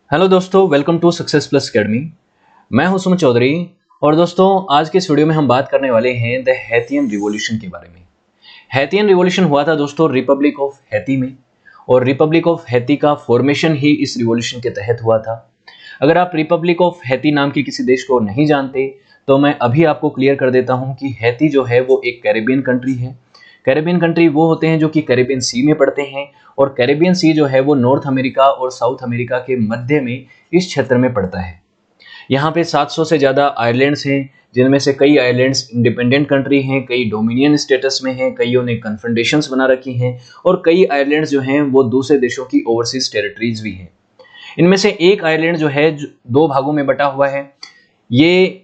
Hello दोस्तों, welcome to success plus academy. मैं हूं सुमित चौधरी। और दोस्तों, आज के इस वीडियो में हम बात करने वाले हैं द हैतियन रिवॉल्यूशन के बारे में। हैतियन रिवॉल्यूशन हुआ था दोस्तों रिपब्लिक ऑफ हैती में, और रिपब्लिक ऑफ हैती का फॉर्मेशन ही इस रिवॉल्यूशन के तहत हुआ था। अगर आप रिपब्लिक ऑफ हैती नाम के किसी देश को नहीं जानते तो मैं अभी आपको क्लियर कर देता हूं कि हैती जो है वो एक कैरेबियन कंट्री है। कैरेबियन कंट्री वो होते हैं जो कि कैरेबियन सी में पड़ते हैं, और कैरेबियन सी जो है वो नॉर्थ अमेरिका और साउथ अमेरिका के मध्य में इस क्षेत्र में पड़ता है। यहाँ पे 700 से ज़्यादा आइलैंड्स हैं, जिनमें से कई आइलैंड्स इंडिपेंडेंट कंट्री हैं, कई डोमिनियन स्टेटस में हैं, कईयों ने कन्फेडरेशंस बना रखी हैं, और कई आइलैंड्स जो हैं वो दूसरे देशों की ओवरसीज टेरिटरीज भी हैं। इनमें से एक आइलैंड जो है दो भागों में बटा हुआ है। ये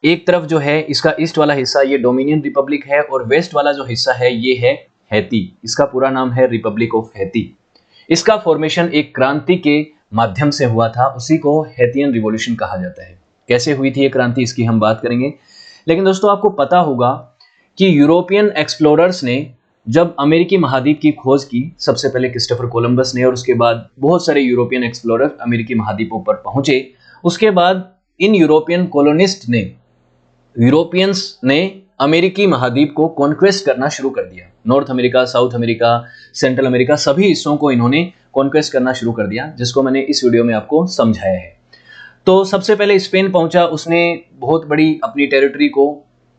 एक तरफ जो है इसका ईस्ट वाला हिस्सा ये डोमिनियन रिपब्लिक है, और वेस्ट वाला जो हिस्सा है ये है हैती। इसका पूरा नाम है रिपब्लिक ऑफ हैती। इसका फॉर्मेशन एक क्रांति के माध्यम से हुआ था, उसी को हैतियन रिवॉल्यूशन कहा जाता है। कैसे हुई थी ये क्रांति, इसकी हम बात करेंगे। लेकिन दोस्तों, आपको पता होगा कि यूरोपियन एक्सप्लोरर्स ने जब अमेरिकी महाद्वीप की खोज की, सबसे पहले क्रिस्टोफर कोलंबस ने, और उसके बाद बहुत सारे यूरोपियन एक्सप्लोरर अमेरिकी महाद्वीपों पर पहुंचे। उसके बाद इन यूरोपियंस ने अमेरिकी महाद्वीप को कॉन्क्वेस्ट करना शुरू कर दिया। North America, south America, central America, सभी हिस्सों को इन्होंने कॉन्क्वेस्ट करना शुरू कर दिया, जिसको मैंने इस वीडियो में आपको समझाया है। तो सबसे पहले स्पेन पहुंचा, उसने बहुत बड़ी अपनी टेरिटरी को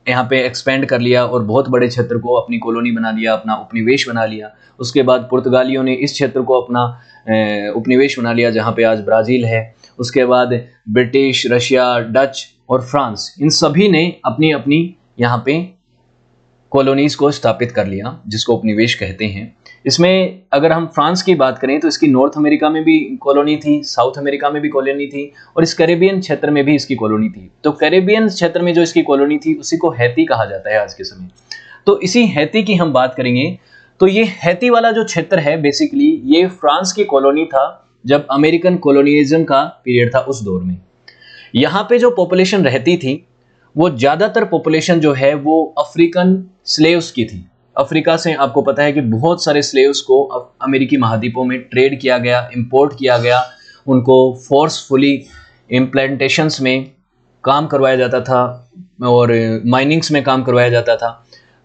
यहाँ पे एक्सपेंड कर लिया और बहुत बड़े क्षेत्र को अपनी कॉलोनी बना लिया, अपना उपनिवेश बना लिया। उसके बाद पुर्तगालियों ने इस क्षेत्र को अपना उपनिवेश बना लिया, जहाँ पे आज ब्राज़ील है। उसके बाद ब्रिटिश, रशिया, डच और फ्रांस, इन सभी ने अपनी अपनी यहाँ पे कॉलोनीज को स्थापित कर लिया, जिसको उपनिवेश कहते हैं। इसमें अगर हम फ्रांस की बात करें तो इसकी नॉर्थ अमेरिका में भी कॉलोनी थी, साउथ अमेरिका में भी कॉलोनी थी, और इस कैरेबियन क्षेत्र में भी इसकी कॉलोनी थी। तो कैरेबियन क्षेत्र में जो इसकी कॉलोनी थी उसी को हैती कहा जाता है आज के समय। तो इसी हैती की हम बात करेंगे। तो ये हैती वाला जो क्षेत्र है, बेसिकली ये फ्रांस की कॉलोनी था जब अमेरिकन कॉलोनियलिज्म का पीरियड था, उस दौर में। यहाँ पे जो पॉपुलेशन रहती थी वो ज़्यादातर पॉपुलेशन जो है वो अफ्रीकन स्लेव्स की थी। अफ्रीका से आपको पता है कि बहुत सारे स्लेव्स को अमेरिकी महाद्वीपों में ट्रेड किया गया, इंपोर्ट किया गया, उनको फोर्सफुली इम्प्लांटेशंस में काम करवाया जाता था और माइनिंग्स में काम करवाया जाता था।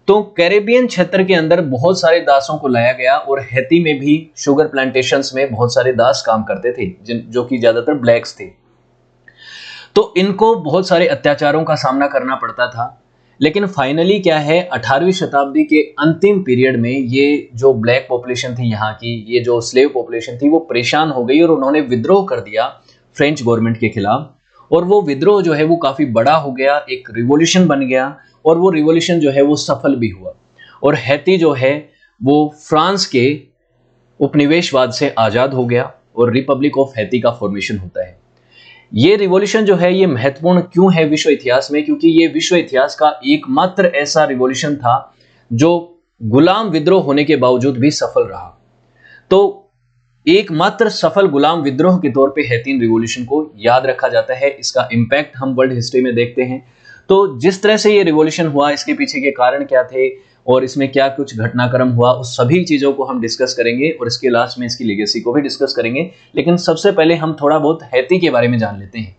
तो कैरेबियन क्षेत्र के अंदर बहुत सारे दासों को लाया गया, और हैती में भी शुगर प्लांटेशंस में बहुत सारे दास काम करते थे, जो कि ज़्यादातर ब्लैक्स थे। तो इनको बहुत सारे अत्याचारों का सामना करना पड़ता था। लेकिन फाइनली क्या है, 18वीं शताब्दी के अंतिम पीरियड में ये जो ब्लैक पॉपुलेशन थी यहाँ की, ये जो स्लेव पॉपुलेशन थी, वो परेशान हो गई और उन्होंने विद्रोह कर दिया फ्रेंच गवर्नमेंट के खिलाफ। और वो विद्रोह जो है वो काफ़ी बड़ा हो गया, एक रिवॉल्यूशन बन गया, और वो रिवॉल्यूशन जो है वो सफल भी हुआ। और हैती जो है वो फ्रांस के उपनिवेशवाद से आज़ाद हो गया, और रिपब्लिक ऑफ हैती का फॉर्मेशन होता है। ये रिवॉल्यूशन जो है ये महत्वपूर्ण क्यों है विश्व इतिहास में, क्योंकि ये विश्व इतिहास का एकमात्र ऐसा रिवॉल्यूशन था जो गुलाम विद्रोह होने के बावजूद भी सफल रहा। तो एकमात्र सफल गुलाम विद्रोह के तौर पे हैतियन रिवॉल्यूशन को याद रखा जाता है। इसका इम्पैक्ट हम वर्ल्ड हिस्ट्री में देखते हैं। तो जिस तरह से ये रिवॉल्यूशन हुआ, इसके पीछे के कारण क्या थे और इसमें क्या कुछ घटनाक्रम हुआ, उस सभी चीज़ों को हम डिस्कस करेंगे, और इसके लास्ट में इसकी लेगेसी को भी डिस्कस करेंगे। लेकिन सबसे पहले हम थोड़ा बहुत हैती के बारे में जान लेते हैं।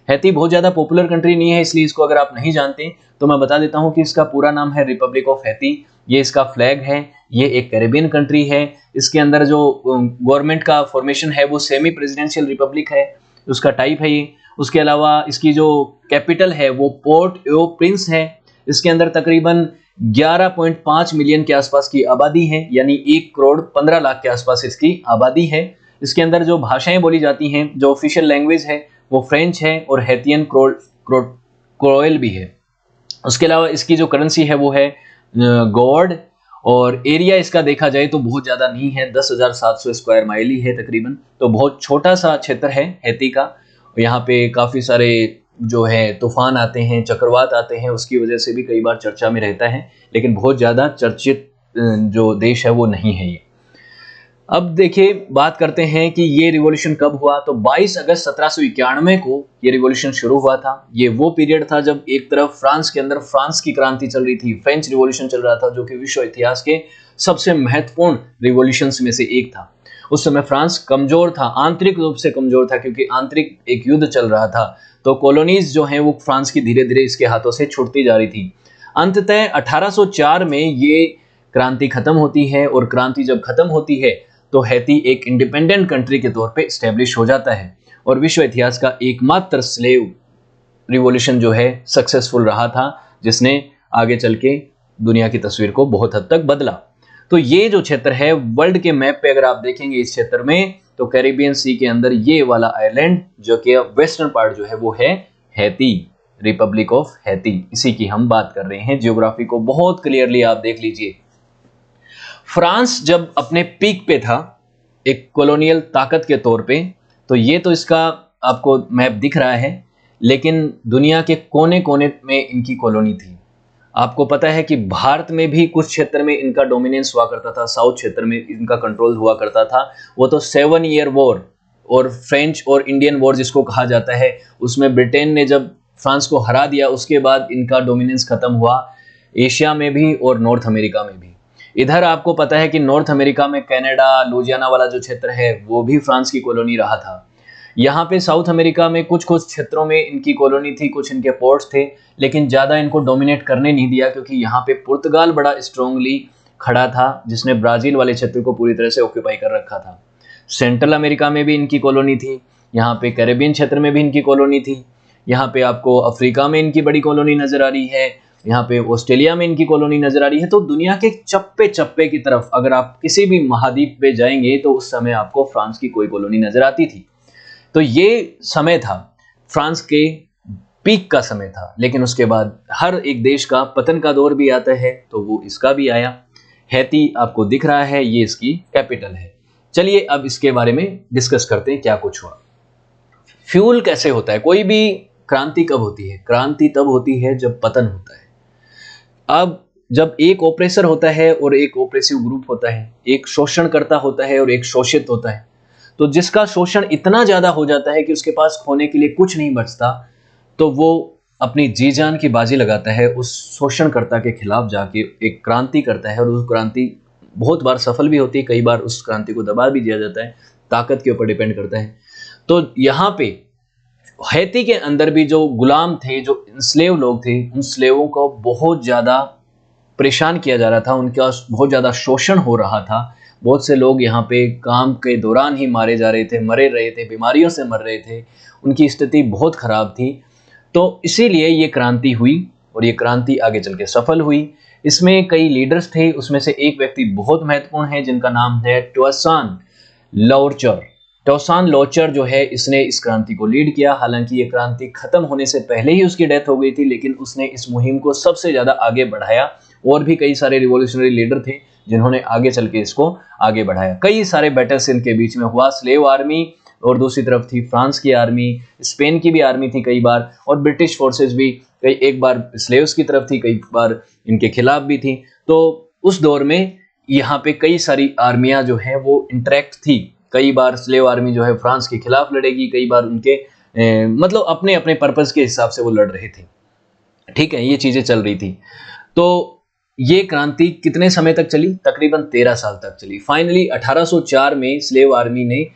हैती बहुत ज़्यादा पॉपुलर कंट्री नहीं है, इसलिए इसको अगर आप नहीं जानते तो मैं बता देता हूँ कि इसका पूरा नाम है रिपब्लिक ऑफ हैती। ये इसका फ्लैग है। ये एक कैरेबियन कंट्री है। इसके अंदर जो गवर्नमेंट का फॉर्मेशन है वो सेमी प्रेसिडेंशियल रिपब्लिक है, उसका टाइप है ये। उसके अलावा इसकी जो कैपिटल है वो पोर्ट ओ प्रिंस है। इसके अंदर तकरीबन 11.5 मिलियन के आसपास की आबादी है, यानी 1 करोड़ 15 लाख के आसपास इसकी आबादी है। इसके अंदर जो भाषाएं बोली जाती हैं, जो ऑफिशियल लैंग्वेज है वो फ्रेंच है, और हैतियन क्रोएल भी है। उसके अलावा इसकी जो करेंसी है वो है गॉड, और एरिया इसका देखा जाए तो बहुत ज़्यादा नहीं है, 10,700 स्क्वायर माइल ही है तकरीबन। तो बहुत छोटा सा क्षेत्र है हैती का। यहाँ पे काफ़ी सारे जो है तूफान आते हैं, चक्रवात आते हैं, उसकी वजह से भी कई बार चर्चा में रहता है, लेकिन बहुत ज़्यादा चर्चित जो देश है वो नहीं है ये। अब देखिए, बात करते हैं कि ये रिवॉल्यूशन कब हुआ। तो 22 अगस्त 1791 को ये रिवॉल्यूशन शुरू हुआ था। ये वो पीरियड था जब एक तरफ फ्रांस के अंदर फ्रांस की क्रांति चल रही थी, फ्रेंच रिवॉल्यूशन चल रहा था, जो कि विश्व इतिहास के सबसे महत्वपूर्ण रिवॉल्यूशंस में से एक था। उस समय फ्रांस कमजोर था, आंतरिक रूप से कमजोर था, क्योंकि आंतरिक एक युद्ध चल रहा था। तो कॉलोनीज जो हैं वो फ्रांस की धीरे धीरे इसके हाथों से छूटती जा रही थी। अंततः 1804 में ये क्रांति खत्म होती है, और क्रांति जब खत्म होती है तो हैती एक इंडिपेंडेंट कंट्री के तौर पे स्टैब्लिश हो जाता है, और विश्व इतिहास का एकमात्र स्लेव रिवॉल्यूशन जो है सक्सेसफुल रहा था, जिसने आगे चल के दुनिया की तस्वीर को बहुत हद तक बदला। तो ये जो क्षेत्र है वर्ल्ड के मैप पे अगर आप देखेंगे इस क्षेत्र में, तो कैरिबियन सी के अंदर ये वाला आइलैंड जो कि वेस्टर्न पार्ट जो है वो है हैती, रिपब्लिक ऑफ हैती, इसी की हम बात कर रहे हैं। जियोग्राफी को बहुत क्लियरली आप देख लीजिए। फ्रांस जब अपने पीक पे था एक कॉलोनियल ताकत के तौर पे, तो ये तो इसका आपको मैप दिख रहा है, लेकिन दुनिया के कोने कोने में इनकी कॉलोनी थी। आपको पता है कि भारत में भी कुछ क्षेत्र में इनका डोमिनेंस हुआ करता था, साउथ क्षेत्र में इनका कंट्रोल हुआ करता था। वो तो 7 ईयर वॉर और फ्रेंच और इंडियन वॉर जिसको कहा जाता है, उसमें ब्रिटेन ने जब फ्रांस को हरा दिया उसके बाद इनका डोमिनेंस खत्म हुआ, एशिया में भी और नॉर्थ अमेरिका में भी। इधर आपको पता है कि नॉर्थ अमेरिका में कनाडा, लुजियाना वाला जो क्षेत्र है वो भी फ्रांस की कॉलोनी रहा था। यहाँ पे साउथ अमेरिका में कुछ कुछ क्षेत्रों में इनकी कॉलोनी थी, कुछ इनके पोर्ट्स थे, लेकिन ज़्यादा इनको डोमिनेट करने नहीं दिया, क्योंकि यहाँ पे पुर्तगाल बड़ा स्ट्रांगली खड़ा था, जिसने ब्राज़ील वाले क्षेत्र को पूरी तरह से ऑक्यूपाई कर रखा था। सेंट्रल अमेरिका में भी इनकी कॉलोनी थी, यहाँ पे कैरेबियन क्षेत्र में भी इनकी कॉलोनी थी, यहाँ पे आपको अफ्रीका में इनकी बड़ी कॉलोनी नज़र आ रही है, यहाँ पे ऑस्ट्रेलिया में इनकी कॉलोनी नज़र आ रही है। तो दुनिया के चप्पे चप्पे की तरफ अगर आप किसी भी महाद्वीप पे जाएंगे तो उस समय आपको फ्रांस की कोई कॉलोनी नज़र आती थी। तो ये समय था फ्रांस के पीक का समय था, लेकिन उसके बाद हर एक देश का पतन का दौर भी आता है, तो वो इसका भी आया। हैती आपको दिख रहा है, ये इसकी कैपिटल है। चलिए अब इसके बारे में डिस्कस करते हैं क्या कुछ हुआ। फ्यूल कैसे होता है, कोई भी क्रांति कब होती है? क्रांति तब होती है जब पतन होता है। अब जब एक ओप्रेसर होता है और एक ओप्रेसिव ग्रुप होता है, एक शोषणकर्ता होता है और एक शोषित होता है, तो जिसका शोषण इतना ज्यादा हो जाता है कि उसके पास खोने के लिए कुछ नहीं बचता, तो वो अपनी जी जान की बाजी लगाता है उस शोषणकर्ता के खिलाफ जाके एक क्रांति करता है, और उस क्रांति बहुत बार सफल भी होती है, कई बार उस क्रांति को दबा भी दिया जाता है, ताकत के ऊपर डिपेंड करता है। तो यहाँ पे हैती के अंदर भी जो गुलाम थे, जो स्लेव लोग थे, उन स्लेवों को बहुत ज़्यादा परेशान किया जा रहा था, उनका बहुत ज़्यादा शोषण हो रहा था। बहुत से लोग यहाँ पे काम के दौरान ही मारे जा रहे थे, मरे रहे थे, बीमारियों से मर रहे थे, उनकी स्थिति बहुत ख़राब थी। तो इसीलिए ये क्रांति हुई, और ये क्रांति आगे चल के सफल हुई। इसमें कई लीडर्स थे, उसमें से एक व्यक्ति बहुत महत्वपूर्ण है जिनका नाम है टॉसान लोचर। टॉसान लोचर जो है, इसने इस क्रांति को लीड किया। हालांकि ये क्रांति खत्म होने से पहले ही उसकी डेथ हो गई थी, लेकिन उसने इस मुहिम को सबसे ज़्यादा आगे बढ़ाया। और भी कई सारे रिवॉल्यूशनरी लीडर थे जिन्होंने आगे चल के इसको आगे बढ़ाया। कई सारे बैटल्स इनके बीच में हुआ। स्लेव आर्मी और दूसरी तरफ थी फ्रांस की आर्मी, स्पेन की भी आर्मी थी कई बार, और ब्रिटिश फोर्सेस भी कई एक बार स्लेव्स की तरफ थी, कई बार इनके खिलाफ भी थी। तो उस दौर में यहाँ पे कई सारी आर्मियां जो हैं वो इंटरेक्ट थी। कई बार स्लेव आर्मी जो है फ्रांस के खिलाफ लड़ेगी, कई बार उनके मतलब अपने अपने पर्पस के हिसाब से वो लड़ रहे थे। ठीक है, ये चीजें चल रही थी। तो ये क्रांति कितने समय तक चली? तकरीबन 13 साल तक चली। फाइनली 1804 में स्लेव आर्मी ने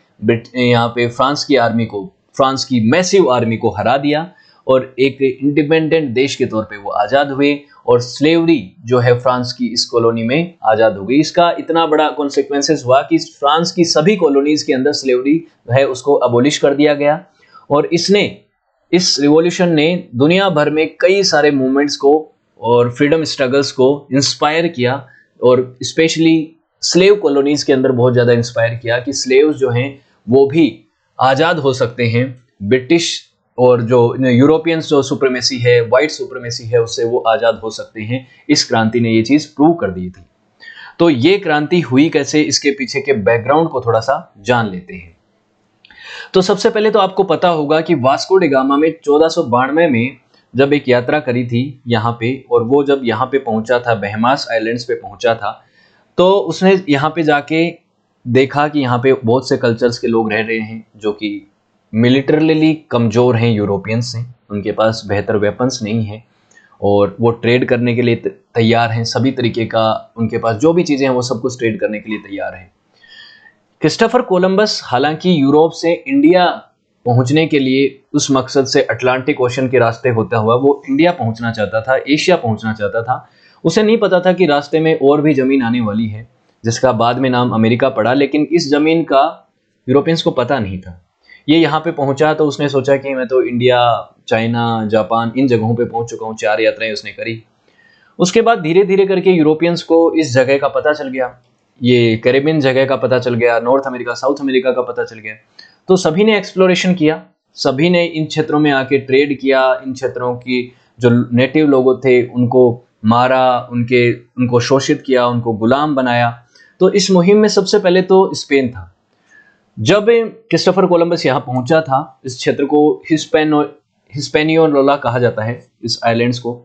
यहाँ पे फ्रांस की आर्मी को, फ्रांस की मैसिव आर्मी को हरा दिया, और एक इंडिपेंडेंट देश के तौर पे वो आज़ाद हुए, और स्लेवरी जो है फ्रांस की इस कॉलोनी में आज़ाद हो गई। इसका इतना बड़ा कॉन्सिक्वेंसेस हुआ कि फ्रांस की सभी कॉलोनीज के अंदर स्लेवरी है उसको अबोलिश कर दिया गया। और इस रिवॉल्यूशन ने दुनिया भर में कई सारे मूवमेंट्स को और फ्रीडम स्ट्रगल्स को इंस्पायर किया, और स्पेशली स्लेव कॉलोनीज के अंदर बहुत ज़्यादा इंस्पायर किया कि स्लेव्स जो हैं वो भी आज़ाद हो सकते हैं। ब्रिटिश और जो यूरोपियंस जो सुप्रीमेसी है, वाइट सुप्रीमेसी है, उससे वो आज़ाद हो सकते हैं। इस क्रांति ने ये चीज़ प्रूव कर दी थी। तो ये क्रांति हुई कैसे, इसके पीछे के बैकग्राउंड को थोड़ा सा जान लेते हैं। तो सबसे पहले तो आपको पता होगा कि वास्को डी गामा में 1492 में जब एक यात्रा करी थी यहाँ पे, और वो जब यहाँ पे पहुंचा था, बहमास आइलैंड्स पे पहुंचा था, तो उसने यहाँ पे जाके देखा कि यहाँ पे बहुत से कल्चर्स के लोग रह रहे हैं जो कि मिलिटरली कमज़ोर हैं, यूरोपियंस हैं, उनके पास बेहतर वेपन्स नहीं है, और वो ट्रेड करने के लिए तैयार हैं। सभी तरीके का उनके पास जो भी चीज़ें हैं वो सब कुछ ट्रेड करने के लिए तैयार हैं। क्रिस्टोफर कोलंबस हालांकि यूरोप से इंडिया पहुंचने के लिए उस मकसद से अटलांटिक ओशन के रास्ते होता हुआ वो इंडिया पहुंचना चाहता था, एशिया पहुंचना चाहता था। उसे नहीं पता था कि रास्ते में और भी जमीन आने वाली है जिसका बाद में नाम अमेरिका पड़ा, लेकिन इस जमीन का यूरोपियंस को पता नहीं था। ये यहाँ पे पहुंचा तो उसने सोचा कि मैं तो इंडिया, चाइना, जापान इन जगहों पे पहुंच चुका हूँ, 4 यात्राएं उसने करी। उसके बाद धीरे धीरे करके यूरोपियंस को इस जगह का पता चल गया, ये कैरेबियन जगह का पता चल गया, नॉर्थ अमेरिका, साउथ अमेरिका का पता चल गया। तो सभी ने एक्सप्लोरेशन किया, सभी ने इन क्षेत्रों में आके ट्रेड किया, इन क्षेत्रों की जो नेटिव लोग थे उनको मारा, उनको शोषित किया, उनको गुलाम बनाया। तो इस मुहिम में सबसे पहले तो स्पेन था। जब क्रिस्टोफर कोलंबस यहाँ पहुंचा था, इस क्षेत्र को हिस्पैनियोला कहा जाता है, इस आइलैंड्स को,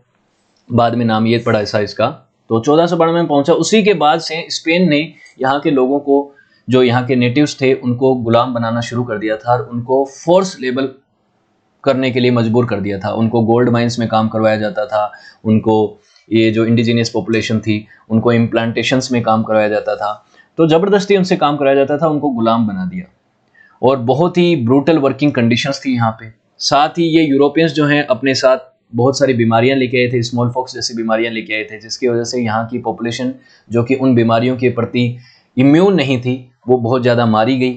बाद में नाम ये पड़ा ऐसा इसका। तो 1492 में पहुंचा। उसी के बाद से स्पेन ने यहाँ के लोगों को, जो यहाँ के नेटिव्स थे, उनको गुलाम बनाना शुरू कर दिया था और उनको फोर्स लेबल करने के लिए मजबूर कर दिया था। उनको गोल्ड माइंस में काम करवाया जाता था, उनको ये जो इंडिजिनियस पॉपुलेशन थी उनको इम्प्लांटेशंस में काम करवाया जाता था। तो ज़बरदस्ती उनसे काम कराया जाता था, उनको गुलाम बना दिया और बहुत ही ब्रूटल वर्किंग कंडीशंस थी यहाँ पे। साथ ही ये यूरोपियंस जो हैं अपने साथ बहुत सारी बीमारियां लेके आए थे, स्मॉल पॉक्स जैसी बीमारियां लेके आए थे, जिसकी वजह से यहाँ की पॉपुलेशन जो कि उन बीमारियों के प्रति इम्यून नहीं थी वो बहुत ज़्यादा मारी गई।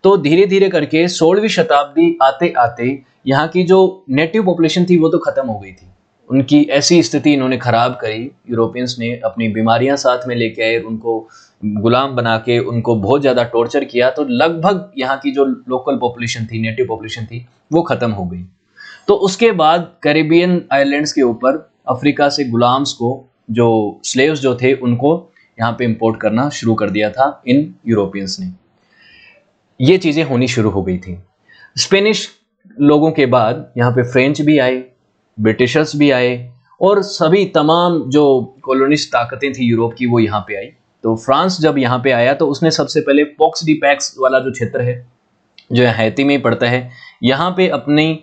तो धीरे धीरे करके 16वीं शताब्दी आते आते यहाँ की जो नेटिव पॉपुलेशन थी वो तो ख़त्म हो गई थी। उनकी ऐसी स्थिति इन्होंने ख़राब करी, यूरोपियंस ने अपनी बीमारियां साथ में लेके आए, उनको गुलाम बना के उनको बहुत ज़्यादा टॉर्चर किया। तो लगभग यहाँ की जो लोकल पॉपुलेशन थी, नेटिव पॉपुलेशन थी, वो ख़त्म हो गई। तो उसके बाद कैरेबियन आइलैंड्स के ऊपर अफ्रीका से गुलाम्स को, जो स्लेव्स जो थे, उनको यहाँ पे इंपोर्ट करना शुरू कर दिया था इन यूरोपियंस ने। ये चीज़ें होनी शुरू हो गई थी। स्पेनिश लोगों के बाद यहाँ पे फ्रेंच भी आए, ब्रिटिशर्स भी आए और सभी तमाम जो कॉलोनिस्ट ताकतें थी यूरोप की वो यहाँ पे आई। तो फ्रांस जब यहाँ पे आया तो उसने सबसे पहले पॉक्स डी पैक्स वाला जो क्षेत्र है, जो हैती में ही पड़ता है, यहाँ पे अपनी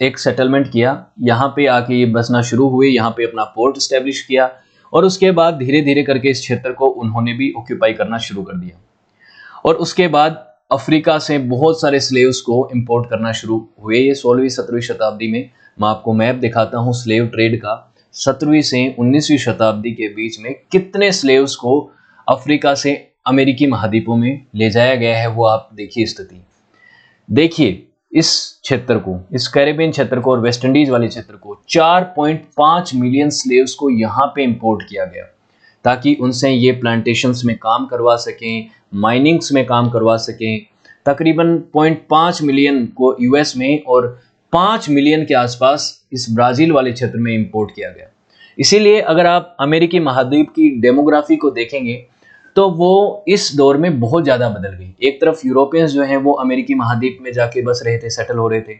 एक सेटलमेंट किया, यहाँ पे आके ये बसना शुरू हुए, यहाँ पे अपना पोर्ट स्टैब्लिश किया और उसके बाद धीरे धीरे करके इस क्षेत्र को उन्होंने भी ऑक्यूपाई करना शुरू कर दिया। और उसके बाद अफ्रीका से बहुत सारे स्लेव्स को इंपोर्ट करना शुरू हुए। ये 16वीं 17वीं शताब्दी में, मैं आपको मैप दिखाता हूँ स्लेव ट्रेड का, 17वीं से 19वीं शताब्दी के बीच में कितने स्लेव्स को अफ्रीका से अमेरिकी महाद्वीपों में ले जाया गया है, वो आप देखिए स्थिति। देखिए इस क्षेत्र को, इस कैरेबियन क्षेत्र को और वेस्ट इंडीज वाले क्षेत्र को 4.5 मिलियन स्लेव्स को यहाँ पे इंपोर्ट किया गया ताकि उनसे ये प्लांटेशंस में काम करवा सकें, माइनिंग्स में काम करवा सकें। तकरीबन 0.5 मिलियन को यूएस में और 5 मिलियन के आसपास इस ब्राज़ील वाले क्षेत्र में इंपोर्ट किया गया। इसीलिए अगर आप अमेरिकी महाद्वीप की डेमोग्राफी को देखेंगे तो वो इस दौर में बहुत ज़्यादा बदल गई। एक तरफ यूरोपियंस जो हैं वो अमेरिकी महाद्वीप में जाके बस रहे थे, सेटल हो रहे थे।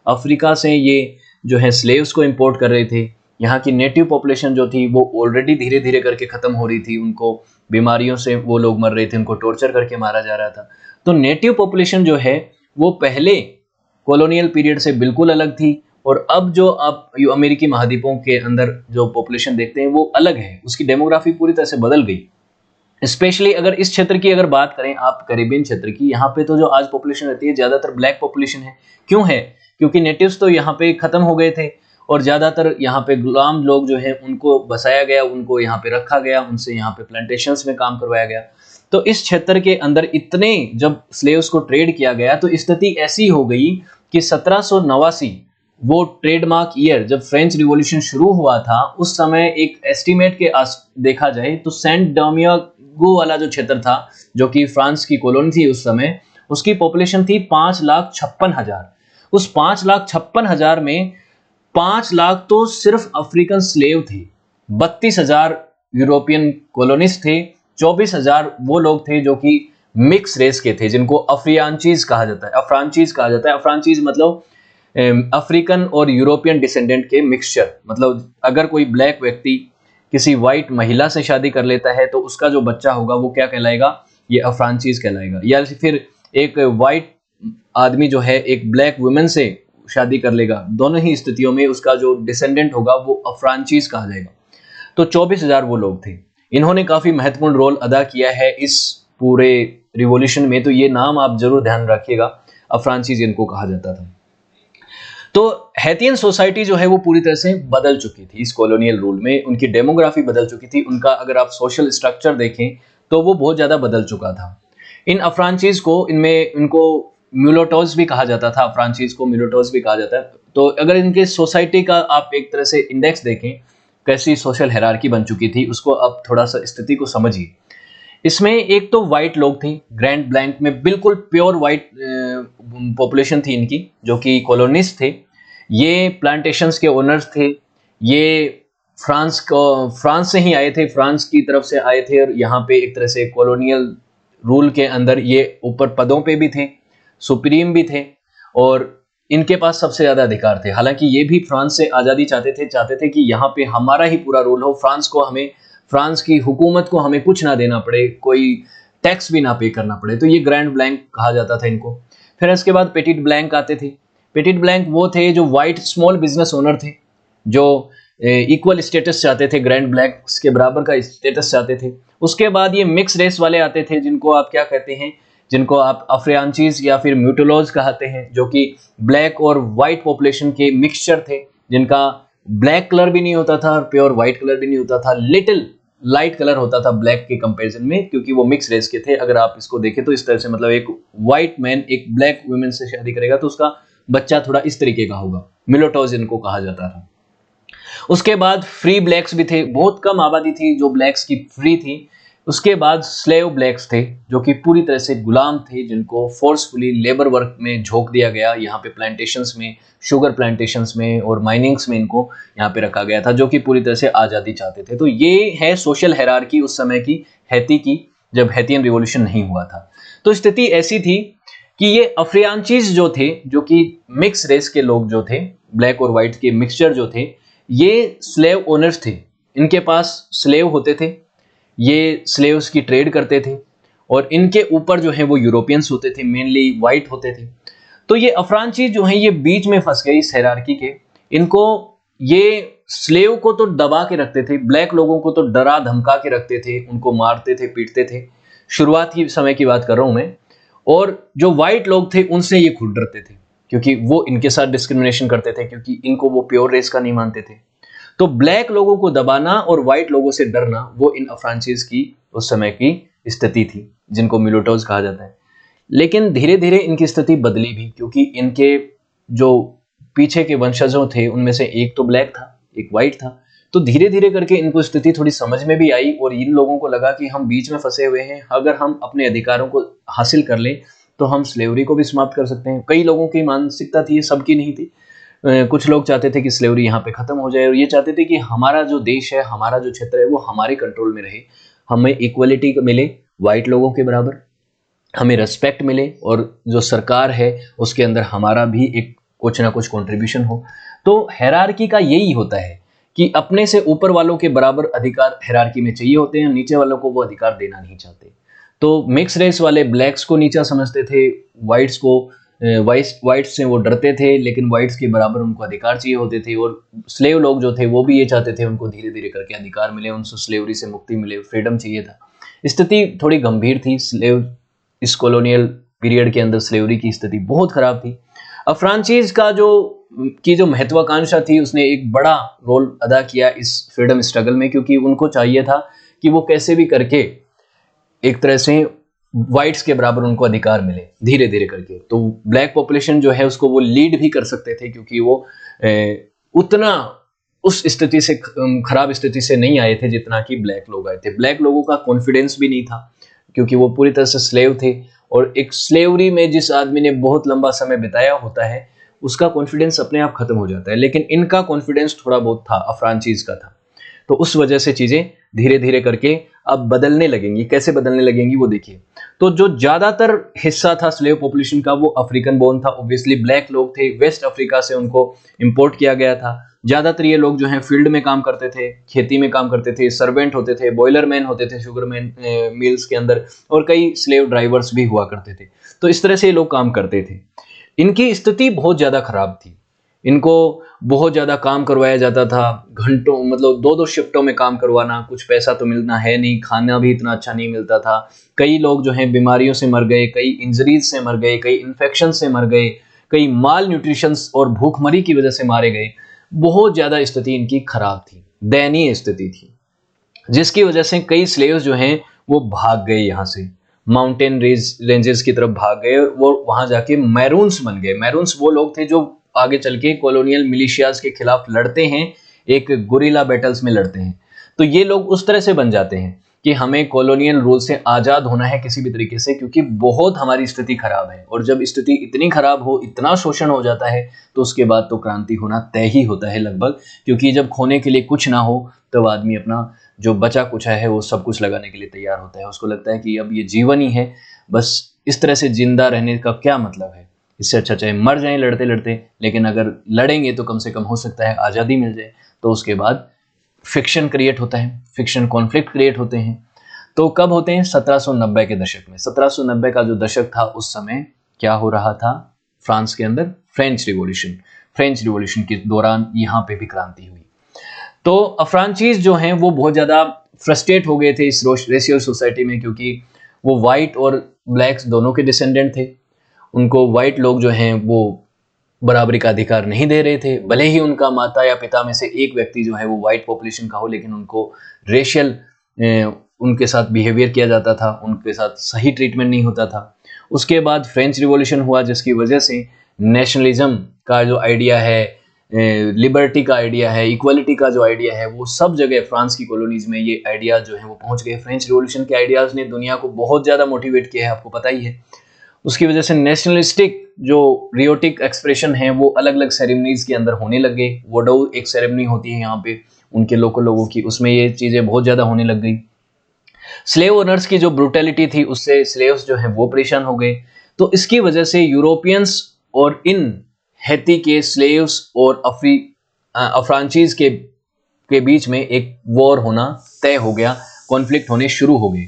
अफ्रीका से ये जो है स्लेव्स को इंपोर्ट कर रहे थे। यहाँ की नेटिव पॉपुलेशन जो थी वो ऑलरेडी धीरे धीरे करके ख़त्म हो रही थी, उनको बीमारियों से वो लोग मर रहे थे, उनको टॉर्चर करके मारा जा रहा था। तो नेटिव पॉपुलेशन जो है वो पहले कॉलोनियल पीरियड से बिल्कुल अलग थी और अब जो आप अमेरिकी महाद्वीपों के अंदर जो पॉपुलेशन देखते हैं वो अलग है, उसकी डेमोग्राफी पूरी तरह से बदल गई। स्पेशली अगर इस क्षेत्र की अगर बात करें आप, कैरेबियन क्षेत्र की, यहाँ पे तो जो आज पॉपुलेशन रहती है ज़्यादातर ब्लैक पॉपुलेशन है। क्यों है? क्योंकि नेटिव्स तो यहाँ पे ख़त्म हो गए थे और ज़्यादातर यहाँ पे गुलाम लोग जो हैं उनको बसाया गया, उनको यहाँ पे रखा गया, उनसे यहाँ पे प्लांटेशंस में काम करवाया गया। तो इस क्षेत्र के अंदर इतने जब स्लेव्स को ट्रेड किया गया तो स्थिति ऐसी हो गई कि 1789 वो ट्रेडमार्क ईयर जब फ्रेंच रिवॉल्यूशन शुरू हुआ था, उस समय एक एस्टीमेट के देखा जाए तो सेंट डोमिंगो वाला जो क्षेत्र था, जो कि फ्रांस की कॉलोनी थी उस समय, उसकी पॉपुलेशन थी 5,56,000। उस 5,56,000 में 5 लाख तो सिर्फ अफ्रीकन स्लेव थे, 32,000 यूरोपियन कॉलोनिस्ट थे, 24,000 वो लोग थे जो कि मिक्स रेस के थे, जिनको अफ्रियानचीज कहा जाता है। अफ्रांचीज मतलब अफ्रीकन और यूरोपियन डिसेंडेंट के मिक्सचर। मतलब अगर कोई ब्लैक व्यक्ति किसी वाइट महिला से शादी कर लेता है तो उसका जो बच्चा होगा वो क्या कहलाएगा? ये अफ्रांचीज कहलाएगा। या फिर एक वाइट आदमी जो है एक ब्लैक वुमेन से शादी कर लेगा, दोनों ही स्थितियों में उसका जो डिसेंडेंट होगा वो अफ्रांचीज कहा जाएगा। तो 24,000 वो लोग थे। इन्होंने काफ़ी महत्वपूर्ण रोल अदा किया है इस पूरे रिवॉल्यूशन में, तो ये नाम आप जरूर ध्यान रखिएगा, अफ्रांसीज इनको कहा जाता था। तो हैतियन सोसाइटी जो है वो पूरी तरह से बदल चुकी थी इस कॉलोनियल रूल में, उनकी डेमोग्राफी बदल चुकी थी, उनका अगर आप सोशल स्ट्रक्चर देखें तो वो बहुत ज़्यादा बदल चुका था। इन अफ्रांचीज को, इनमें इनको म्यूलोटोज भी कहा जाता था, अफ्रांचीज को म्यूलोटोज भी कहा जाता है। तो अगर इनके सोसाइटी का आप एक तरह से इंडेक्स देखें, कैसी सोशल हायरार्की बन चुकी थी, उसको अब थोड़ा सा स्थिति को समझिए। इसमें एक तो वाइट लोग थे, ग्रैंड ब्लैंक में बिल्कुल प्योर वाइट पॉपुलेशन थी इनकी, जो कि कॉलोनिस्ट थे। ये प्लांटेशंस के ओनर्स थे, ये फ्रांस से ही आए थे, फ्रांस की तरफ से आए थे, और यहाँ पे एक तरह से कॉलोनियल रूल के अंदर ये ऊपर पदों पे भी थे, सुप्रीम भी थे, और इनके पास सबसे ज्यादा अधिकार थे। हालांकि ये भी फ्रांस से आज़ादी चाहते थे कि यहाँ पे हमारा ही पूरा रूल हो, फ्रांस की हुकूमत को हमें कुछ ना देना पड़े, कोई टैक्स भी ना पे करना पड़े। तो ये ग्रैंड ब्लैंक कहा जाता था इनको। फिर इसके बाद पेटिट ब्लैंक आते थे। पेटिट ब्लैंक वो थे जो वाइट स्मॉल बिजनेस ओनर थे, जो इक्वल स्टेटस चाहते थे, ग्रैंड ब्लैंक्स के बराबर का स्टेटस चाहते थे। उसके बाद ये मिक्स रेस वाले आते थे, जिनको आप क्या कहते हैं, जिनको आप अफ्रियांचीज या फिर म्यूटोलॉज कहते हैं, जो कि ब्लैक और वाइट पॉपुलेशन के मिक्सचर थे, जिनका ब्लैक कलर भी नहीं होता था और प्योर वाइट कलर भी नहीं होता था, लिटिल लाइट कलर होता था ब्लैक के कंपैरिजन में, क्योंकि वो मिक्स रेस के थे। अगर आप इसको देखें तो इस तरह से, मतलब एक वाइट मैन एक ब्लैक वुमेन से शादी करेगा तो उसका बच्चा थोड़ा इस तरीके का होगा, मिलोटोज इनको कहा जाता था। उसके बाद फ्री ब्लैक्स भी थे, बहुत कम आबादी थी जो ब्लैक्स की फ्री थी। उसके बाद स्लेव ब्लैक्स थे, जो कि पूरी तरह से गुलाम थे, जिनको फोर्सफुली लेबर वर्क में झोंक दिया गया, यहाँ पे प्लांटेशंस में, शुगर प्लांटेशंस में और माइनिंग्स में इनको यहाँ पे रखा गया था, जो कि पूरी तरह से आज़ादी चाहते थे। तो ये है सोशल हायरार्की उस समय की हैती की, जब हैतियन रिवॉल्यूशन नहीं हुआ था। तो स्थिति ऐसी थी कि ये अफ्रियांचीज जो थे, जो कि मिक्स रेस के लोग जो थे, ब्लैक और व्हाइट के मिक्सचर जो थे, ये स्लेव ओनर्स थे, इनके पास स्लेव होते थे, ये स्लेव्स की ट्रेड करते थे, और इनके ऊपर जो है वो यूरोपियंस होते थे, मेनली वाइट होते थे। तो ये अफ्रांचीज जो हैं ये बीच में फंस गए इस हायरार्की के। इनको ये स्लेव को तो दबा के रखते थे, ब्लैक लोगों को तो डरा धमका के रखते थे, उनको मारते थे, पीटते थे, शुरुआत की समय की बात कर रहा हूं मैं। और जो वाइट लोग थे उनसे ये खुद डरते थे, क्योंकि वो इनके साथ डिस्क्रिमिनेशन करते थे, क्योंकि इनको वो प्योर रेस का नहीं मानते थे। तो ब्लैक लोगों को दबाना और व्हाइट लोगों से डरना, वो इन अफ्रांचीज की उस समय की स्थिति थी, जिनको मिलोटोज कहा जाता है। लेकिन धीरे धीरे इनकी स्थिति बदली भी, क्योंकि इनके जो पीछे के वंशजों थे उनमें से एक तो ब्लैक था, एक व्हाइट था। तो धीरे धीरे करके इनको स्थिति थोड़ी समझ में भी आई, और इन लोगों को लगा कि हम बीच में फंसे हुए हैं, अगर हम अपने अधिकारों को हासिल कर लें तो हम स्लेवरी को भी समाप्त कर सकते हैं। कई लोगों की मानसिकता थी, ये सबकी नहीं थी। कुछ लोग चाहते थे कि स्लेवरी यहाँ पे खत्म हो जाए, और ये चाहते थे कि हमारा जो देश है, हमारा जो क्षेत्र है, वो हमारे कंट्रोल में रहे, हमें इक्वलिटी मिले व्हाइट लोगों के बराबर, हमें रेस्पेक्ट मिले, और जो सरकार है उसके अंदर हमारा भी एक कुछ ना कुछ कंट्रीब्यूशन हो। तो हायरार्की का यही होता है कि अपने से ऊपर वालों के बराबर अधिकार हायरार्की में चाहिए होते हैं, नीचे वालों को वो अधिकार देना नहीं चाहते। तो मिक्स रेस वाले ब्लैक्स को नीचा समझते थे, व्हाइट्स को व्हाइट्स से वो डरते थे, लेकिन व्हाइट्स के बराबर उनको अधिकार चाहिए होते थे। और स्लेव लोग जो थे वो भी ये चाहते थे उनको धीरे धीरे करके अधिकार मिले, उनसे स्लेवरी से मुक्ति मिले, फ्रीडम चाहिए था। स्थिति थोड़ी गंभीर थी। स्लेव इस कॉलोनियल पीरियड के अंदर स्लेवरी की स्थिति बहुत खराब थी। अफ्रांचीज का जो महत्वाकांक्षा थी, उसने एक बड़ा रोल अदा किया इस फ्रीडम स्ट्रगल में, क्योंकि उनको चाहिए था कि वो कैसे भी करके एक तरह से व्हाइट्स के बराबर उनको अधिकार मिले धीरे धीरे करके। तो ब्लैक पॉपुलेशन जो है उसको वो लीड भी कर सकते थे, क्योंकि वो उतना उस स्थिति से, खराब स्थिति से नहीं आए थे जितना कि ब्लैक लोग आए थे। ब्लैक लोगों का कॉन्फिडेंस भी नहीं था, क्योंकि वो पूरी तरह से स्लेव थे, और एक स्लेवरी में जिस आदमी ने बहुत लंबा समय बिताया होता है उसका कॉन्फिडेंस अपने आप खत्म हो जाता है। लेकिन इनका कॉन्फिडेंस थोड़ा बहुत था, अफ्रांचीज का था। तो उस वजह से चीजें धीरे धीरे करके अब बदलने लगेंगी। कैसे बदलने लगेंगी वो देखिए। तो जो ज्यादातर हिस्सा था स्लेव पॉपुलेशन का वो अफ्रीकन बोर्न था। ऑब्वियसली ब्लैक लोग थे, वेस्ट अफ्रीका से उनको इंपोर्ट किया गया था। ज्यादातर ये लोग जो हैं फील्ड में काम करते थे, खेती में काम करते थे, सर्वेंट होते थे, बॉयलर मैन होते थे शुगर मैन मिल्स के अंदर, और कई स्लेव ड्राइवर्स भी हुआ करते थे। तो इस तरह से ये लोग काम करते थे। इनकी स्थिति बहुत ज्यादा खराब थी। इनको बहुत ज़्यादा काम करवाया जाता था, घंटों, मतलब 2-2 शिफ्टों में काम करवाना, कुछ पैसा तो मिलना है नहीं, खाना भी इतना अच्छा नहीं मिलता था। कई लोग जो हैं बीमारियों से मर गए, कई इंजरीज से मर गए, कई इन्फेक्शन से मर गए, कई माल न्यूट्रिशन और भूखमरी की वजह से मारे गए। बहुत ज़्यादा स्थिति इनकी खराब थी, दयनीय स्थिति थी, जिसकी वजह से कई स्लेव्स जो हैं वो भाग गए यहाँ से, माउंटेन रेंजेस की तरफ भाग गए और वो वहां जाके मैरून्स बन गए। मैरून्स वो लोग थे जो आगे चल के कॉलोनियल मिलिशियाज के खिलाफ लड़ते हैं, एक गुरिल्ला बैटल्स में लड़ते हैं। तो ये लोग उस तरह से बन जाते हैं कि हमें कॉलोनियल रूल से आज़ाद होना है किसी भी तरीके से, क्योंकि बहुत हमारी स्थिति खराब है। और जब स्थिति इतनी खराब हो, इतना शोषण हो जाता है, तो उसके बाद तो क्रांति होना तय ही होता है लगभग, क्योंकि जब खोने के लिए कुछ ना हो तब आदमी अपना जो बचा कुचा है वो सब कुछ लगाने के लिए तैयार होता है। उसको लगता है कि अब ये जीवन ही है, बस इस तरह से जिंदा रहने का क्या मतलब है, इससे अच्छा चाहे मर जाएं लड़ते लड़ते, लेकिन अगर लड़ेंगे तो कम से कम हो सकता है आज़ादी मिल जाए। तो उसके बाद फिक्शन क्रिएट होता है, फिक्शन कॉन्फ्लिक्ट क्रिएट होते हैं। तो कब होते हैं? 1790 के दशक में। 1790 का जो दशक था, उस समय क्या हो रहा था फ्रांस के अंदर? French revolution. फ्रेंच रिवॉल्यूशन के दौरान यहाँ पे भी क्रांति हुई। तो अफ्रांचीज जो हैं वो बहुत ज़्यादा फ्रस्ट्रेट हो गए थे इस रेशियल सोसाइटी में, क्योंकि वो वाइट और ब्लैक्स दोनों के डिसेंडेंट थे। उनको वाइट लोग जो हैं वो बराबरी का अधिकार नहीं दे रहे थे, भले ही उनका माता या पिता में से एक व्यक्ति जो है वो वाइट पॉपुलेशन का हो, लेकिन उनको रेशियल उनके साथ बिहेवियर किया जाता था, उनके साथ सही ट्रीटमेंट नहीं होता था। उसके बाद फ्रेंच रिवॉल्यूशन हुआ, जिसकी वजह से नेशनलिज्म का जो आइडिया है, लिबर्टी का आइडिया है, इक्वलिटी का जो आइडिया है, वो सब जगह फ्रांस की कॉलोनीज में ये आइडिया जो है वो पहुंच गए। फ्रेंच रिवॉल्यूशन के आइडियाज़ ने दुनिया को बहुत ज़्यादा मोटिवेट किया है, आपको पता ही है। उसकी वजह से नेशनलिस्टिक जो रियोटिक एक्सप्रेशन है वो अलग अलग सेरेमनीज के अंदर होने लग गए। वोडो एक सेरेमनी होती है यहाँ पे उनके लोकल लोगों की, उसमें ये चीज़ें बहुत ज़्यादा होने लग गई। स्लेव ओनर्स की जो ब्रूटैलिटी थी उससे स्लेव्स जो हैं वो परेशान हो गए। तो इसकी वजह से यूरोपियंस और इन हैती के स्लेव्स और अफ्रांचीज के बीच में एक वॉर होना तय हो गया, कॉन्फ्लिक्ट होने शुरू हो गए।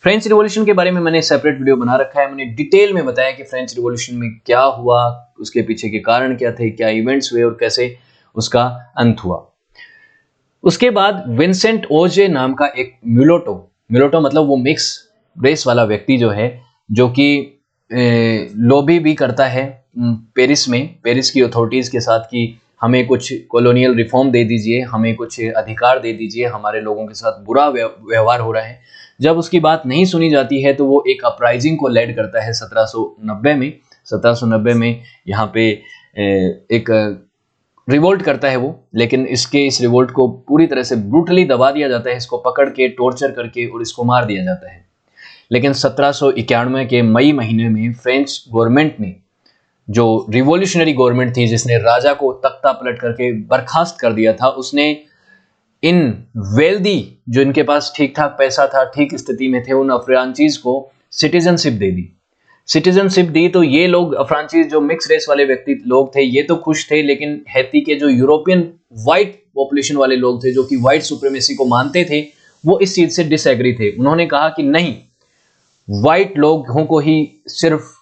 फ्रेंच रिवॉल्यूशन के बारे में मैंने सेपरेट वीडियो बना रखा है, मैंने डिटेल में बताया कि फ्रेंच रिवॉल्यूशन में क्या हुआ, उसके पीछे के कारण क्या थे, क्या इवेंट्स हुए और कैसे उसका अंत हुआ। उसके बाद विंसेंट ओजे नाम का एक म्यूलोटो मतलब वो मिक्स रेस वाला व्यक्ति जो है, जो कि लॉबी भी करता है पेरिस की अथॉरिटीज़ के साथ कि हमें कुछ कॉलोनियल रिफॉर्म दे दीजिए, हमें कुछ अधिकार दे दीजिए, हमारे लोगों के साथ बुरा व्यवहार हो रहा है। जब उसकी बात नहीं सुनी जाती है तो वो एक अपराइजिंग को लेड करता है 1790 में यहाँ पे एक रिवोल्ट करता है वो। लेकिन इस रिवोल्ट को पूरी तरह से ब्रूटली दबा दिया जाता है, इसको पकड़ के टॉर्चर करके और इसको मार दिया जाता है। लेकिन 1791 के मई महीने में फ्रेंच गवर्नमेंट ने, जो रिवॉल्यूशनरी गवर्नमेंट थी जिसने राजा को तख्ता पलट करके बर्खास्त कर दिया था, उसने इन वेल्दी, जो इनके पास ठीक ठाक पैसा था, ठीक स्थिति में थे, उन अफ्रांचीज को सिटीजनशिप दे दी। सिटीजनशिप दी तो ये लोग अफ्रांचीज जो मिक्स रेस वाले व्यक्ति लोग थे ये तो खुश थे, लेकिन हैती के जो यूरोपियन वाइट पॉपुलेशन वाले लोग थे, जो कि वाइट सुप्रीमेसी को मानते थे, वो इस चीज से डिसएग्री थे। उन्होंने कहा कि नहीं, वाइट लोगों को ही सिर्फ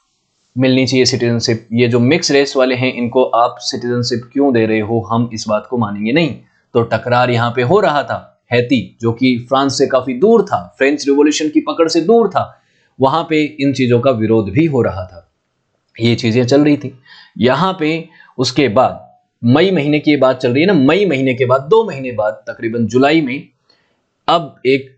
मिलनी चाहिए सिटीजनशिप, ये जो मिक्स रेस वाले हैं इनको आप सिटीजनशिप क्यों दे रहे हो, हम इस बात को मानेंगे नहीं। तो टकरार यहाँ पे हो रहा था। हैती जो कि फ्रांस से काफी दूर था, फ्रेंच रिवॉल्यूशन की पकड़ से दूर था, वहां पे इन चीजों का विरोध भी हो रहा था। ये चीजें चल रही थी यहाँ पे। उसके बाद मई महीने की बात चल रही है ना, मई महीने के बाद 2 महीने बाद तकरीबन जुलाई में अब एक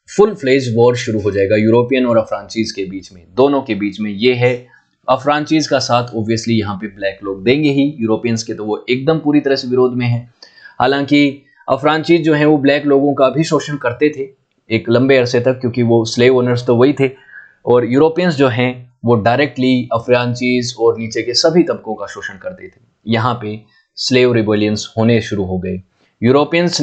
फुल फ्लेज वॉर शुरू हो जाएगा यूरोपियन और अफ्रांचीज के बीच में, दोनों के बीच में। ये है अफ्रांचीज का साथ ऑब्वियसली यहाँ पे ब्लैक लोग देंगे ही, यूरोपियंस के तो वो एकदम पूरी तरह से विरोध में है। हालांकि अफ्रांचीज जो है वो ब्लैक लोगों का भी शोषण करते थे एक लंबे अरसे तक, क्योंकि वो स्लेव ओनर्स तो वही थे। और यूरोपियंस जो हैं वो डायरेक्टली अफ्रांचीज और नीचे के सभी तबकों का शोषण करते थे। यहाँ पे स्लेव रिबेलियंस होने शुरू हो गए। यूरोपियंस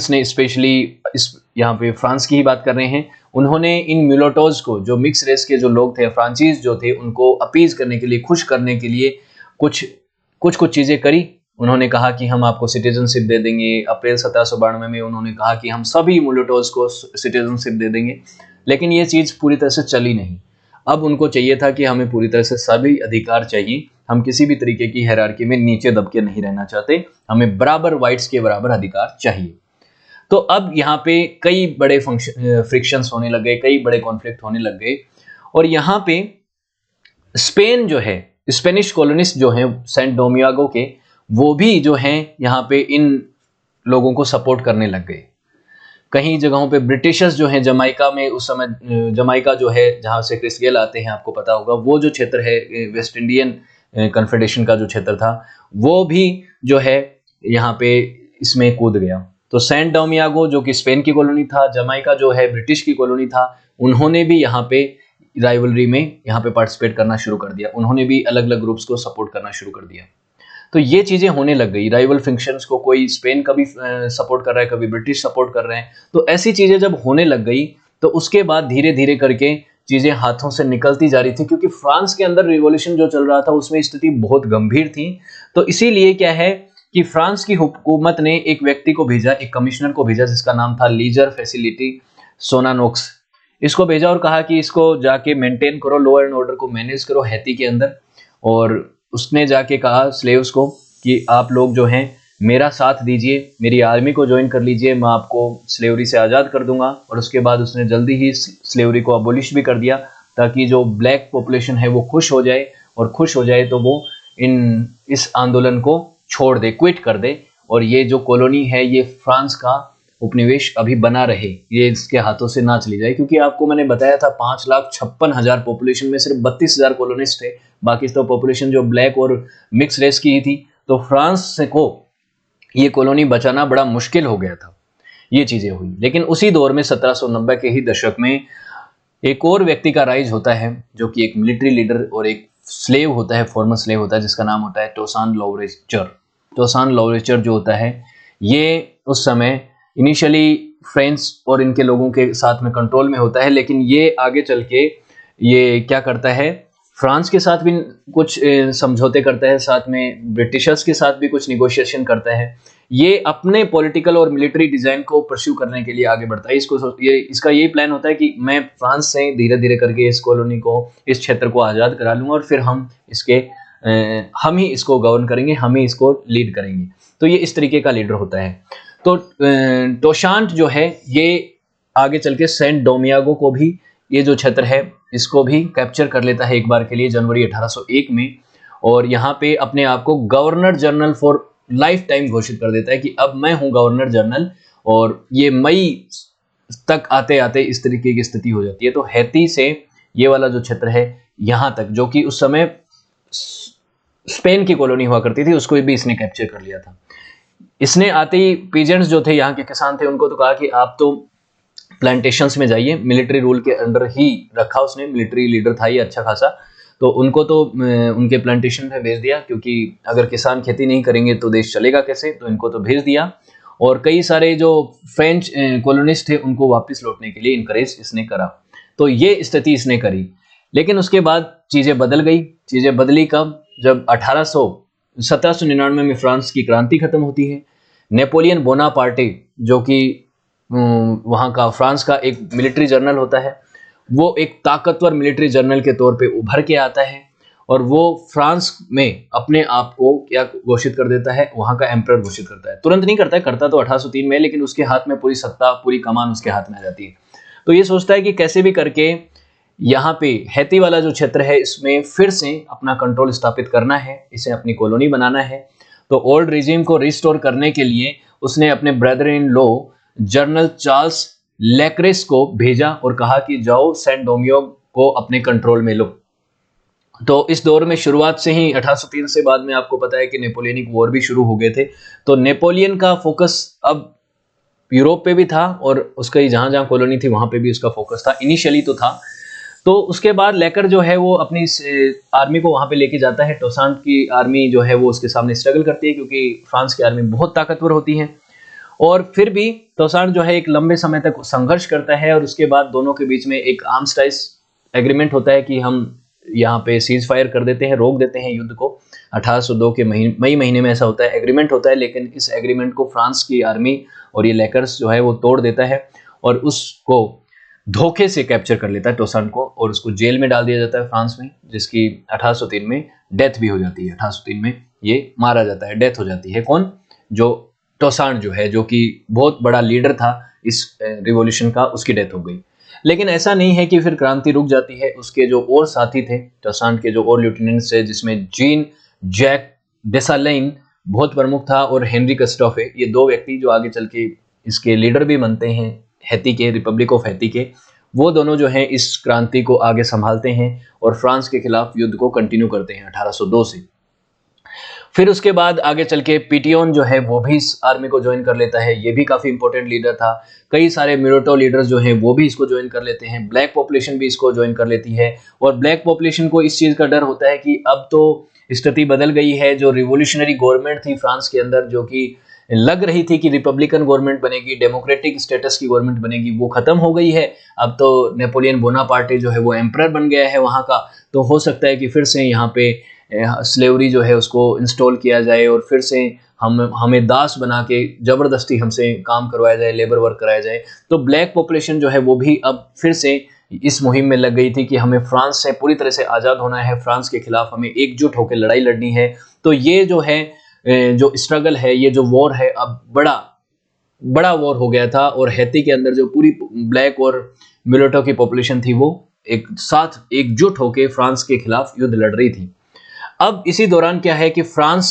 ने स्पेशली इस यहाँ पे फ्रांस की ही बात कर रहे हैं, उन्होंने इन म्यूलोटोज को, जो मिक्स रेस के जो लोग थे, फ्रांचीज जो थे, उनको अपीज करने के लिए, खुश करने के लिए कुछ चीजें करी। उन्होंने कहा कि हम आपको सिटीजनशिप दे देंगे। अप्रैल 1792 में उन्होंने कहा कि हम सभी म्यूलोटोज को सिटीजनशिप दे देंगे, लेकिन ये चीज पूरी तरह से चली नहीं। अब उनको चाहिए था कि हमें पूरी तरह से सभी अधिकार चाहिए, हम किसी भी तरीके की हायरार्की में नीचे दब के नहीं रहना चाहते, हमें बराबर वाइट्स के बराबर अधिकार चाहिए। तो अब यहाँ पे कई बड़े फ्रिक्शंस होने लग गए, कई बड़े कॉन्फ्लिक्ट होने लग गए, और यहाँ पे स्पेन जो है, स्पेनिश कॉलोनिस्ट जो हैं सेंट डोमिंगो के, वो भी जो हैं यहाँ पे इन लोगों को सपोर्ट करने लग गए। कहीं जगहों पे ब्रिटिशर्स जो हैं, जमाइका में उस समय, जमाइका जो है जहाँ से क्रिस गेल आते हैं, आपको पता होगा, वो जो क्षेत्र है वेस्ट इंडियन कन्फेडरेशन का जो क्षेत्र था, वो भी जो है यहाँ पे इसमें कूद गया। तो सेंट डोमिंगो जो कि स्पेन की कॉलोनी था, जमाइका जो है ब्रिटिश की कॉलोनी था, उन्होंने भी यहाँ पे राइवलरी में यहाँ पे पार्टिसिपेट करना शुरू कर दिया, उन्होंने भी अलग अलग ग्रुप्स को सपोर्ट करना शुरू कर दिया। तो ये चीजें होने लग गई, राइवल फंक्शंस को कोई स्पेन का भी सपोर्ट कर रहा है, कभी ब्रिटिश सपोर्ट कर रहे हैं। तो ऐसी चीजें जब होने लग गई तो उसके बाद धीरे धीरे करके चीजें हाथों से निकलती जा रही थी, क्योंकि फ्रांस के अंदर रिवॉल्यूशन जो चल रहा था उसमें स्थिति बहुत गंभीर थी। तो इसीलिए क्या है कि फ्रांस की हुकूमत ने एक व्यक्ति को भेजा, एक कमिश्नर को भेजा, जिसका नाम था लीजर फैसिलिटी सोनानोक्स। इसको भेजा और कहा कि इसको जाके मेंटेन करो, लॉ एंड ऑर्डर को मैनेज करो हैती के अंदर। और उसने जाके कहा स्लेव्स को कि आप लोग जो हैं मेरा साथ दीजिए, मेरी आर्मी को ज्वाइन कर लीजिए, मैं आपको स्लेवरी से आज़ाद कर दूंगा। और उसके बाद उसने जल्दी ही स्लेवरी को अबोलिश भी कर दिया, ताकि जो ब्लैक पॉपुलेशन है वो खुश हो जाए, और खुश हो जाए तो वो इस आंदोलन को छोड़ दे, क्विट कर दे, और ये जो कॉलोनी है, ये फ्रांस का उपनिवेश अभी बना रहे, ये इसके हाथों से ना चली जाए। क्योंकि आपको मैंने बताया था 5,56,000 पॉपुलेशन में सिर्फ 32,000 कॉलोनिस्ट थे, बाकी तो पॉपुलेशन जो ब्लैक और मिक्स रेस की ही थी। तो फ्रांस को ये कॉलोनी बचाना बड़ा मुश्किल हो गया था। ये चीजें हुई, लेकिन उसी दौर में 1790 के ही दशक में एक और व्यक्ति का राइज होता है, जो कि एक मिलिट्री लीडर और एक स्लेव होता है, फॉर्मर स्लेव होता है, जिसका नाम होता है टोसान लॉरेंचर। टोसान लॉरेंचर जो होता है, ये उस समय इनिशियली फ्रेंच और इनके लोगों के साथ में कंट्रोल में होता है, लेकिन ये आगे चल के ये क्या करता है, फ्रांस के साथ भी कुछ समझौते करता है, साथ में ब्रिटिशर्स के साथ भी कुछ निगोशिएशन करता है। ये अपने पॉलिटिकल और मिलिट्री डिजाइन को परस्यू करने के लिए आगे बढ़ता है। इसका यही प्लान होता है कि मैं फ्रांस से धीरे धीरे करके इस कॉलोनी को, इस क्षेत्र को आज़ाद करा लूँगा, और फिर हम ही इसको गवर्न करेंगे, हम ही इसको लीड करेंगे। तो ये इस तरीके का लीडर होता है। तो टोशांट जो है, ये आगे चल के सेंट डोमिंगो को भी, ये जो क्षेत्र है इसको भी कैप्चर कर लेता है एक बार के लिए जनवरी 1801 में, और यहाँ पे अपने आप को governor general for life time घोषित कर देता है कि अब मैं हूँ गवर्नर जनरल। और ये मई तक आते आते इस तरीके की स्थिति हो जाती है। तो हैती से ये वाला जो क्षेत्र है यहाँ तक, जो कि उस समय स्पेन की कॉलोनी हुआ करती थी, उसको भी इसने कैप्चर कर लिया था। इसने आते ही पीजेंट्स जो थे, यहाँ के किसान थे, उनको तो कहा कि आप तो प्लांटेशंस में जाइए। मिलिट्री रूल के अंडर ही रखा उसने, मिलिट्री लीडर था ये अच्छा खासा, तो उनको तो उनके प्लांटेशन में भेज दिया, क्योंकि अगर किसान खेती नहीं करेंगे तो देश चलेगा कैसे, तो इनको तो भेज दिया। और कई सारे जो फ्रेंच कॉलोनिस्ट थे उनको वापस लौटने के लिए इनकरेज इसने करा। तो ये स्थिति इसने करी, लेकिन उसके बाद चीज़ें बदल गई। चीज़ें बदली कब? जब 1799 में फ्रांस की क्रांति खत्म होती है। नेपोलियन बोनापार्टे, जो कि वहाँ का फ्रांस का एक मिलिट्री जनरल होता है, वो एक ताकतवर मिलिट्री जनरल के तौर पे उभर के आता है, और वो फ्रांस में अपने आप को क्या घोषित कर देता है, वहाँ का एम्परर घोषित करता है। तुरंत नहीं करता है, करता तो 1803 में, लेकिन उसके हाथ में पूरी सत्ता, पूरी कमान उसके हाथ में आ जाती है। तो ये सोचता है कि कैसे भी करके यहाँ पे हैती वाला जो क्षेत्र है, इसमें फिर से अपना कंट्रोल स्थापित करना है, इसे अपनी कॉलोनी बनाना है। तो ओल्ड रिजीम को रिस्टोर करने के लिए उसने अपने brother in law general Charles Leclerc को भेजा और कहा कि जाओ सेंट डोमिंगो को अपने कंट्रोल में लो। तो इस दौर में शुरुआत से ही 1803 से बाद में आपको पता है कि नेपोलियनिक वॉर भी शुरू हो गए थे। तो नेपोलियन का फोकस अब यूरोप पे भी था, और उसका जहां जहां कॉलोनी थी वहां पे भी उसका फोकस था, इनिशियली तो था। तो उसके बाद लेकर जो है वो अपनी आर्मी को वहां पे लेके जाता है। टोसांट की आर्मी जो है वो उसके सामने स्ट्रगल करती है, क्योंकि फ्रांस की आर्मी बहुत ताकतवर होती है। और फिर भी टोसांट जो है एक लंबे समय तक संघर्ष करता है, और उसके बाद दोनों के बीच में एक आर्म्स टाइस एग्रीमेंट होता है कि हम यहाँ पे सीज फायर कर देते हैं, रोक देते हैं युद्ध को। 1802 के मई महीने में ऐसा होता है, एग्रीमेंट होता है। लेकिन इस एग्रीमेंट को फ्रांस की आर्मी और ये लेकर्स जो है वो तोड़ देता है, और उसको धोखे से कैप्चर कर लेता है टोसान को और उसको जेल में डाल दिया जाता है फ्रांस में, जिसकी 1803 में डेथ भी हो जाती है। 1803 में ये मारा जाता है, डेथ हो जाती है। कौन? जो टोसान जो है, जो कि बहुत बड़ा लीडर था इस रिवॉल्यूशन का, उसकी डेथ हो गई। लेकिन ऐसा नहीं है कि फिर क्रांति रुक जाती है। उसके जो और साथी थे टोसान के, जो और लेफ्टिनेंट्स थे, जिसमें जीन जैक डेसालेन बहुत प्रमुख था और हेनरी कस्टोफे, ये दो व्यक्ति जो आगे चल के इसके लीडर भी बनते हैं हैती के, रिपब्लिक ऑफ हैती के, वो दोनों जो हैं इस क्रांति को आगे संभालते हैं और फ्रांस के खिलाफ युद्ध को कंटिन्यू करते हैं 1802 से। फिर उसके बाद आगे चल के पिटियोन जो है वो भी इस आर्मी को ज्वाइन कर लेता है। ये भी काफी इंपॉर्टेंट लीडर था। कई सारे मिलिटो लीडर्स जो हैं वो भी इसको ज्वाइन कर लेते हैं। ब्लैक पॉपुलेशन भी इसको ज्वाइन कर लेती है और ब्लैक पॉपुलेशन को इस चीज का डर होता है कि अब तो स्थिति बदल गई है। जो रिवोल्यूशनरी गवर्नमेंट थी फ्रांस के अंदर, जो कि लग रही थी कि रिपब्लिकन गवर्नमेंट बनेगी, डेमोक्रेटिक स्टेटस की गवर्नमेंट बनेगी, वो खत्म हो गई है। अब तो नेपोलियन बोनापार्टे जो है वो एम्परर बन गया है वहाँ का। तो हो सकता है कि फिर से यहाँ पे स्लेवरी जो है उसको इंस्टॉल किया जाए और फिर से हमें दास बना के जबरदस्ती हमसे काम करवाया जाए, लेबर वर्क कराया जाए। तो ब्लैक पॉपुलेशन जो है वो भी अब फिर से इस मुहिम में लग गई थी कि हमें फ्रांस से पूरी तरह से आज़ाद होना है, फ्रांस के खिलाफ हमें एकजुट होकर लड़ाई लड़नी है। तो ये जो है जो स्ट्रगल है, ये जो वॉर है, अब बड़ा वॉर हो गया था और हैती के अंदर जो पूरी ब्लैक और मिलिटो की पॉपुलेशन थी वो एक साथ एकजुट होकर फ्रांस के खिलाफ युद्ध लड़ रही थी। अब इसी दौरान क्या है कि फ्रांस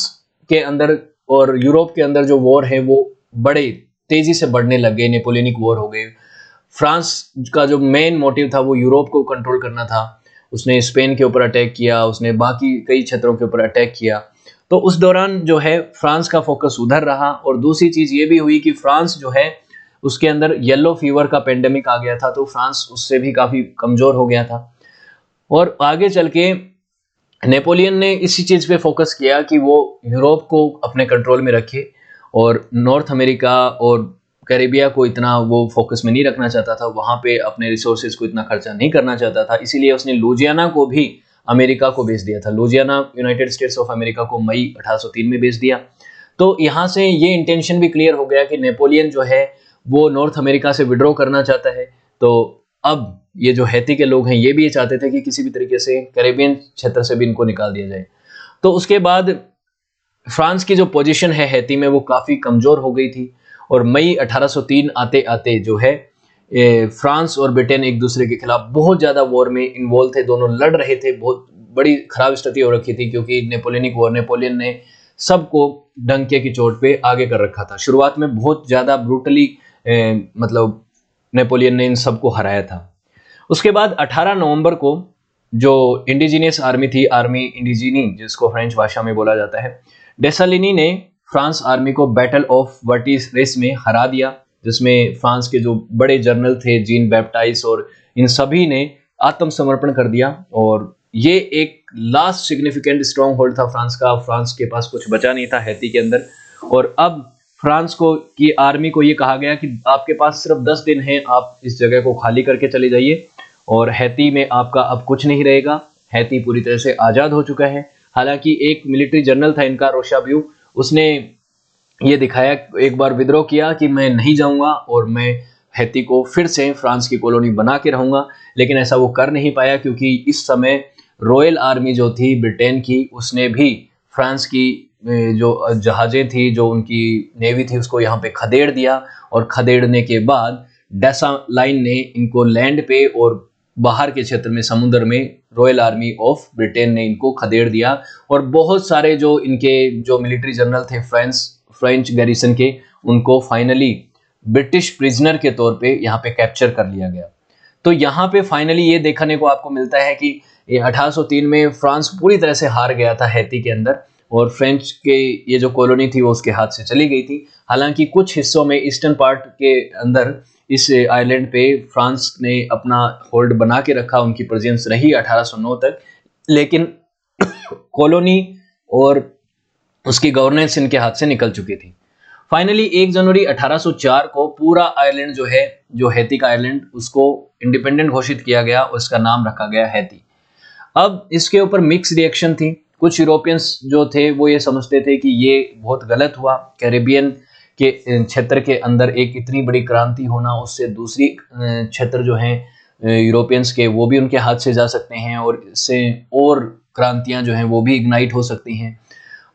के अंदर और यूरोप के अंदर जो वॉर है वो बड़े तेजी से बढ़ने लग गए, नेपोलियनिक वॉर हो गए। फ्रांस का जो मेन मोटिव था वो यूरोप को कंट्रोल करना था। उसने स्पेन के ऊपर अटैक किया, उसने बाकी कई क्षेत्रों के ऊपर अटैक किया। तो उस दौरान जो है फ्रांस का फोकस उधर रहा। और दूसरी चीज ये भी हुई कि फ्रांस जो है उसके अंदर येलो फीवर का पेंडेमिक आ गया था, तो फ्रांस उससे भी काफी कमजोर हो गया था। और आगे चल के नेपोलियन ने इसी चीज पे फोकस किया कि वो यूरोप को अपने कंट्रोल में रखे और नॉर्थ अमेरिका और कैरेबिया को इतना वो फोकस में नहीं रखना चाहता था, वहां पे अपने रिसोर्सेज को इतना खर्चा नहीं करना चाहता था। इसीलिए उसने लुजियाना को भी अमेरिका को बेच दिया था। Louisiana United states of America को मई 1803 में बेच दिया। तो यहाँ से ये इंटेंशन भी क्लियर हो गया कि नेपोलियन जो है वो नॉर्थ अमेरिका से विड्रॉ करना चाहता है। तो अब ये जो हैती के लोग हैं ये भी ये चाहते थे कि किसी भी तरीके से कैरेबियन क्षेत्र से भी इनको निकाल दिया जाए। तो उसके बाद फ्रांस की जो पोजीशन है हैती में वो काफ़ी कमज़ोर हो गई थी और मई 1803 आते आते जो है फ्रांस और ब्रिटेन एक दूसरे के खिलाफ बहुत ज़्यादा वॉर में इन्वॉल्व थे। दोनों लड़ रहे थे। बहुत बड़ी खराब स्थिति हो रखी थी क्योंकि नेपोलियनिक वॉर, नेपोलियन ने सबको डंके की चोट पे आगे कर रखा था। शुरुआत में बहुत ज़्यादा ब्रूटली मतलब नेपोलियन ने इन सबको हराया था। उसके बाद 18 नवंबर को जो इंडिजीनियस आर्मी थी, आर्मी इंडिजीनी जिसको फ्रेंच भाषा में बोला जाता है, डेसालिनी ने फ्रांस आर्मी को बैटल ऑफ वर्टिस में हरा दिया, जिसमें फ्रांस के जो बड़े जनरल थे जीन बैप्टाइस और इन सभी ने आत्मसमर्पण कर दिया। और ये एक लास्ट सिग्निफिकेंट स्ट्रॉन्ग होल्ड था फ्रांस का। फ्रांस के पास कुछ बचा नहीं था हैती के अंदर। और अब फ्रांस को की आर्मी को ये कहा गया कि आपके पास सिर्फ 10 दिन हैं, आप इस जगह को खाली करके चले जाइए और हैती में आपका अब कुछ नहीं रहेगा। हैती पूरी तरह से आज़ाद हो चुका है। हालांकि एक मिलिट्री जनरल था इनका, रोशाब्यू, उसने ये दिखाया, एक बार विद्रोह किया कि मैं नहीं जाऊंगा और मैं हैती को फिर से फ्रांस की कॉलोनी बना के रहूंगा। लेकिन ऐसा वो कर नहीं पाया क्योंकि इस समय रॉयल आर्मी जो थी ब्रिटेन की, उसने भी फ्रांस की जो जहाजें थी, जो उनकी नेवी थी, उसको यहाँ पे खदेड़ दिया। और खदेड़ने के बाद डेसालाइन ने इनको लैंड पे और बाहर के क्षेत्र में समुद्र में रॉयल आर्मी ऑफ ब्रिटेन ने इनको खदेड़ दिया। और बहुत सारे जो इनके जो मिलिट्री जनरल थे फ्रेंच गैरिसन के, उनको फाइनली ब्रिटिश प्रिजनर के तौर पे यहाँ पे कैप्चर कर लिया गया। तो यहाँ पे फाइनली ये देखने को आपको मिलता है कि 1803 में फ्रांस पूरी तरह से हार गया था हैती के अंदर और फ्रेंच के ये जो कॉलोनी थी वो उसके हाथ से चली गई थी। हालांकि कुछ हिस्सों में ईस्टर्न पार्ट के अंदर इस आइलैंड पे फ्रांस ने अपना होल्ड बना के रखा, उनकी प्रेजेंस रही 1809 तक। लेकिन कॉलोनी और उसकी गवर्नेंस इनके हाथ से निकल चुकी थी। फाइनली 1 जनवरी 1804 को पूरा आइलैंड जो है, जो हैती का आइलैंड, उसको इंडिपेंडेंट घोषित किया गया और इसका नाम रखा गया हैती। अब इसके ऊपर मिक्स रिएक्शन थी। कुछ यूरोपियंस जो थे वो ये समझते थे कि ये बहुत गलत हुआ, कैरेबियन के क्षेत्र के अंदर एक इतनी बड़ी क्रांति होना, उससे दूसरी क्षेत्र जो हैं यूरोपियंस के, वो भी उनके हाथ से जा सकते हैं और इससे और क्रांतियां जो हैं वो भी इग्नाइट हो सकती हैं।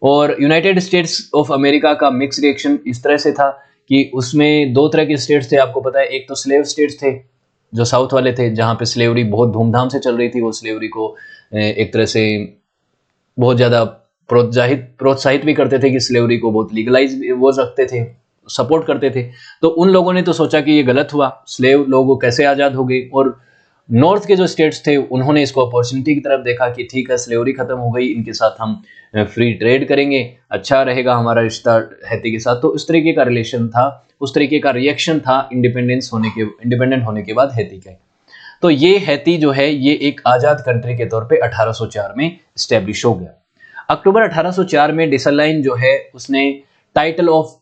और यूनाइटेड स्टेट्स ऑफ अमेरिका का मिक्स रिएक्शन इस तरह से था कि उसमें दो तरह के स्टेट्स थे, आपको पता है। एक तो स्लेव स्टेट्स थे जो साउथ वाले थे, जहाँ पे स्लेवरी बहुत धूमधाम से चल रही थी। वो स्लेवरी को एक तरह से बहुत ज़्यादा प्रोत्साहित भी करते थे कि स्लेवरी को बहुत लीगलाइज वो रखते थे, सपोर्ट करते थे। तो उन लोगों ने तो सोचा कि ये गलत हुआ, स्लेव लोगों कैसे आज़ाद हो गए। और नॉर्थ के जो स्टेट्स थे उन्होंने इसको अपॉर्चुनिटी की तरफ देखा कि ठीक है, स्लेवरी खत्म हो गई, इनके साथ हम फ्री ट्रेड करेंगे, अच्छा रहेगा हमारा रिश्ता हैती के साथ। तो उस तरीके का रिलेशन था, उस तरीके का रिएक्शन था इंडिपेंडेंट होने के बाद हैती का। तो ये हैती जो है ये एक आज़ाद कंट्री के तौर पे 1804 में स्टैब्लिश हो गया। अक्टूबर 1804 में डेसलाइन जो है उसने टाइटल ऑफ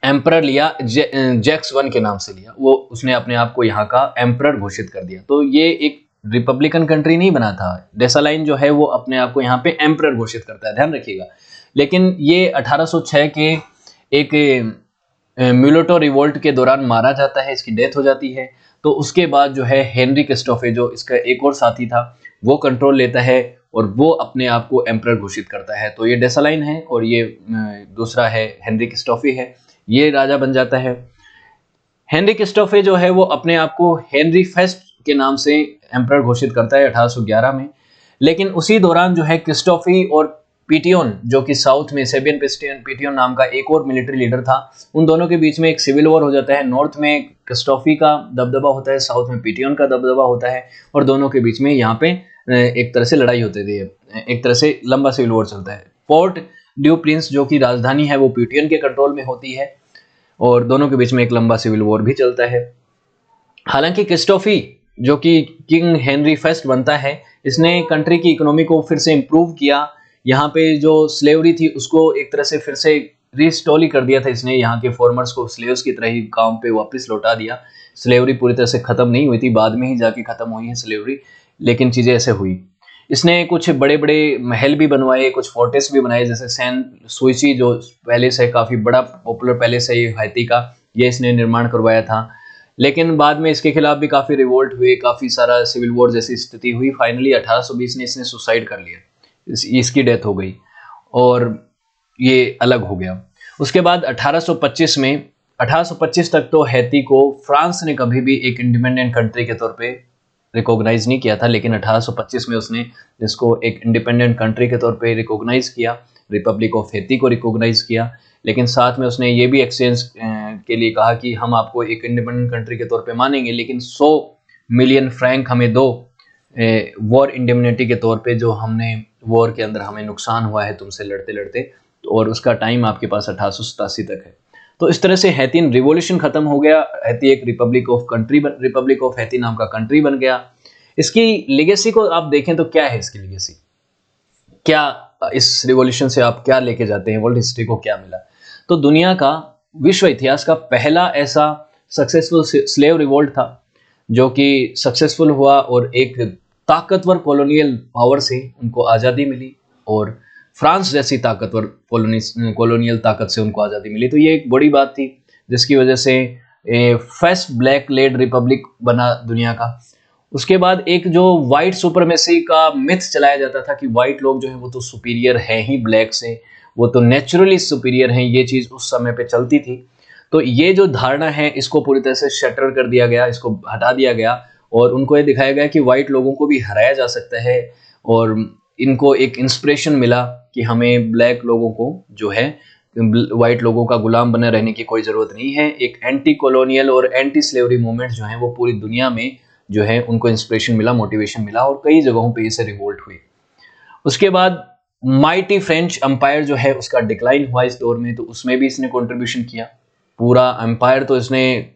एम्परर लिया, जैक्स वन के नाम से लिया। वो उसने अपने आप को यहाँ का एम्परर घोषित कर दिया। तो ये एक रिपब्लिकन कंट्री नहीं बना था। डेसलाइन जो है वो अपने आप को यहाँ पे एम्परर घोषित करता है, ध्यान रखिएगा। लेकिन ये 1806 के एक म्यूलेटो रिवोल्ट के दौरान मारा जाता है, इसकी डेथ हो जाती है। तो उसके बाद जो है हेनरी क्रिस्टोफे, जो इसका एक और साथी था, वो कंट्रोल लेता है और वो अपने आप को एम्परर घोषित करता है। तो ये डेसलाइन है और ये दूसरा है हेनरी क्रिस्टोफे है, ये राजा बन जाता है। हेनरी क्रिस्टोफे जो है वो अपने आप को हेनरी फर्स्ट के नाम से एम्परर घोषित करता है 1811 में। लेकिन उसी दौरान जो है क्रिस्टोफी और पीटियोन, जो कि साउथ में सेबियन पीटियोन नाम का एक और मिलिट्री लीडर था, उन दोनों के बीच में एक सिविल वॉर हो जाता है। नॉर्थ में क्रिस्टोफी का दबदबा होता है, साउथ में पीटियोन का दबदबा होता है, और दोनों के बीच में यहाँ पे एक तरह से लड़ाई होती थी, एक तरह से लंबा सिविल वॉर चलता है। पोर्ट ड्यू प्रिंस जो कि राजधानी है वो पीटियोन के कंट्रोल में होती है और दोनों के बीच में एक लंबा सिविल वॉर भी चलता है। हालांकि क्रिस्टोफी जो कि किंग हेनरी फर्स्ट बनता है, इसने कंट्री की इकोनॉमी को फिर से इम्प्रूव किया। यहाँ पे जो स्लेवरी थी उसको एक तरह से फिर से रिस्टोरी कर दिया था इसने, यहाँ के फॉर्मर्स को स्लेव्स की तरह ही काम पे वापस लौटा दिया। स्लेवरी पूरी तरह से खत्म नहीं हुई थी, बाद में ही जाके खत्म हुई है स्लेवरी, लेकिन चीज़ें ऐसे हुई। इसने कुछ बड़े बड़े महल भी बनवाए, कुछ फोर्टेस भी बनाए, जैसे सैन सुइची जो पैलेस है, काफ़ी बड़ा पॉपुलर पैलेस है ये हैती का, ये इसने निर्माण करवाया था। लेकिन बाद में इसके खिलाफ भी काफ़ी रिवोल्ट हुए, काफ़ी सारा सिविल वॉर जैसी स्थिति हुई। फाइनली 1820 में इसने सुसाइड कर लिया, इसकी डेथ हो गई और ये अलग हो गया। उसके बाद 1825 तक तो हैती को फ्रांस ने कभी भी एक इंडिपेंडेंट कंट्री के तौर पे रिकॉग्नाइज नहीं किया था, लेकिन 1825 में उसने इसको एक इंडिपेंडेंट कंट्री के तौर पे रिकॉग्नाइज किया, रिपब्लिक ऑफ हैती को रिकॉग्नाइज किया। लेकिन साथ में उसने ये भी एक्सचेंज के लिए कहा कि हम आपको एक इंडिपेंडेंट कंट्री के तौर पे मानेंगे, लेकिन 100 मिलियन फ्रैंक हमें दो वॉर इंडेमनिटी के तौर पे, जो हमने वॉर के अंदर हमें नुकसान हुआ है तुमसे लड़ते लड़ते, और उसका टाइम आपके पास 1887 तक है। तो इस तरह से हैतियन रिवॉल्यूशन खत्म हो गया, हैती एक रिपब्लिक ऑफ हैती नाम का कंट्री बन गया। इसकी लेगेसी को आप देखें तो क्या है इसकी लेगेसी, क्या इस रिवॉल्यूशन से आप क्या लेके जाते हैं, वर्ल्ड हिस्ट्री को क्या मिला? तो दुनिया का, विश्व इतिहास का पहला ऐसा सक्सेसफुल स्लेव रिवोल्ट था जो कि सक्सेसफुल हुआ और एक ताकतवर कॉलोनियल पावर से उनको आज़ादी मिली, और फ्रांस जैसी ताकतवर कॉलोनियल ताकत से उनको आज़ादी मिली। तो ये एक बड़ी बात थी जिसकी वजह से फर्स्ट ब्लैक लेड रिपब्लिक बना दुनिया का। उसके बाद एक जो वाइट सुपरमेसी का मिथ चलाया जाता था कि वाइट लोग जो है वो तो सुपीरियर है ही ब्लैक से, वो तो नेचुरली सुपीरियर हैं, ये चीज़ उस समय पे चलती थी। तो ये जो धारणा है इसको पूरी तरह से शटर कर दिया गया, इसको हटा दिया गया, और उनको ये दिखाया गया कि वाइट लोगों को भी हराया जा सकता है, और इनको एक इंस्पिरेशन मिला कि हमें ब्लैक लोगों को जो है वाइट लोगों का गुलाम बने रहने की कोई ज़रूरत नहीं है। एक एंटी कॉलोनियल और एंटी स्लेवरी मूवमेंट जो है वो पूरी दुनिया में जो है उनको इंस्पिरेशन मिला, मोटिवेशन मिला, और कई जगहों पे इसे रिवोल्ट हुई। उसके बाद माइटी फ्रेंच एम्पायर जो है उसका डिक्लाइन हुआ इस दौर में, तो उसमें भी इसने कंट्रीब्यूशन किया। पूरा एम्पायर तो इसने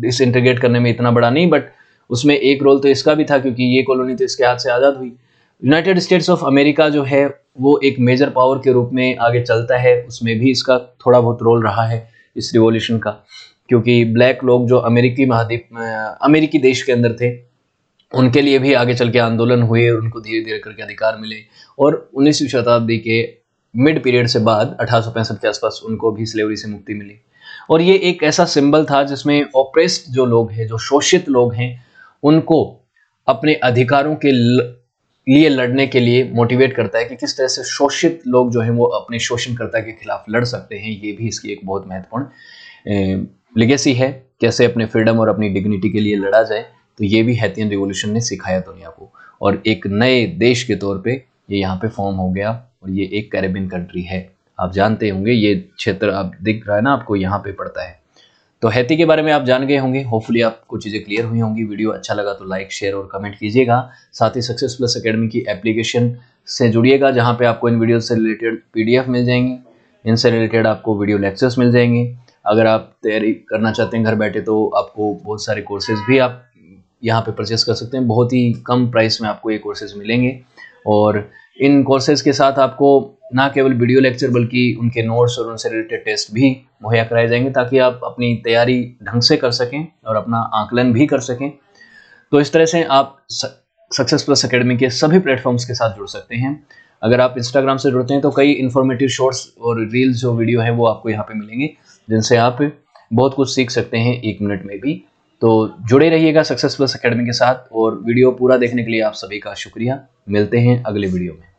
डिसइंटीग्रेट करने में इतना बड़ा नहीं, बट उसमें एक रोल तो इसका भी था क्योंकि ये कॉलोनी तो इसके हाथ से आज़ाद हुई। यूनाइटेड स्टेट्स ऑफ अमेरिका जो है वो एक मेजर पावर के रूप में आगे चलता है, उसमें भी इसका थोड़ा बहुत रोल रहा है इस रिवॉल्यूशन का, क्योंकि ब्लैक लोग जो अमेरिकी देश के अंदर थे उनके लिए भी आगे चल के आंदोलन हुए और उनको धीरे धीरे करके अधिकार मिले। और 19वीं शताब्दी के मिड पीरियड से बाद 1865 के आसपास उनको भी स्लेवरी से मुक्ति मिली। और ये एक ऐसा सिंबल था जिसमें ऑप्रेस्ड जो लोग हैं, जो शोषित लोग हैं, उनको अपने अधिकारों के लिए लड़ने के लिए मोटिवेट करता है कि किस तरह से शोषित लोग जो हैं वो अपने शोषणकर्ता के खिलाफ लड़ सकते हैं। ये भी इसकी एक बहुत महत्वपूर्ण लेगेसी है, कैसे अपने फ्रीडम और अपनी डिग्निटी के लिए लड़ा जाए। तो ये भी हैतियन रिवॉल्यूशन ने सिखाया दुनिया को, और एक नए देश के तौर पे ये यहाँ पे फॉर्म हो गया। और ये एक कैरेबियन कंट्री है, आप जानते होंगे, ये क्षेत्र आप दिख रहा है ना आपको, यहाँ पे पड़ता है। तो हैती के बारे में आप जान गए होंगे, होपफुली आपको चीज़ें क्लियर हुई होंगी। वीडियो अच्छा लगा तो लाइक, शेयर और कमेंट कीजिएगा। साथ ही सक्सेस प्लस एकेडमी की एप्लीकेशन से जुड़िएगा, जहाँ पे आपको इन वीडियो से रिलेटेड PDF मिल जाएंगी, इनसे रिलेटेड आपको वीडियो लेक्चर्स मिल जाएंगे। अगर आप तैयारी करना चाहते हैं घर बैठे तो आपको बहुत सारे कोर्सेज भी आप यहाँ पे परचेस कर सकते हैं। बहुत ही कम प्राइस में आपको ये कोर्सेज मिलेंगे, और इन कोर्सेज के साथ आपको ना केवल वीडियो लेक्चर बल्कि उनके नोट्स और उनसे रिलेटेड टेस्ट भी मुहैया कराए जाएंगे, ताकि आप अपनी तैयारी ढंग से कर सकें और अपना आकलन भी कर सकें। तो इस तरह से आप सक्सेस प्लस एकेडमी के सभी प्लेटफॉर्म्स के साथ जुड़ सकते हैं। अगर आप इंस्टाग्राम से जुड़ते हैं तो कई इन्फॉर्मेटिव शॉर्ट्स और रील्स जो वीडियो है वो आपको यहाँ पे मिलेंगे, जिनसे आप बहुत कुछ सीख सकते हैं 1 मिनट में भी। तो जुड़े रहिएगा सक्सेस प्लस एकेडमी के साथ, और वीडियो पूरा देखने के लिए आप सभी का शुक्रिया। मिलते हैं अगले वीडियो में।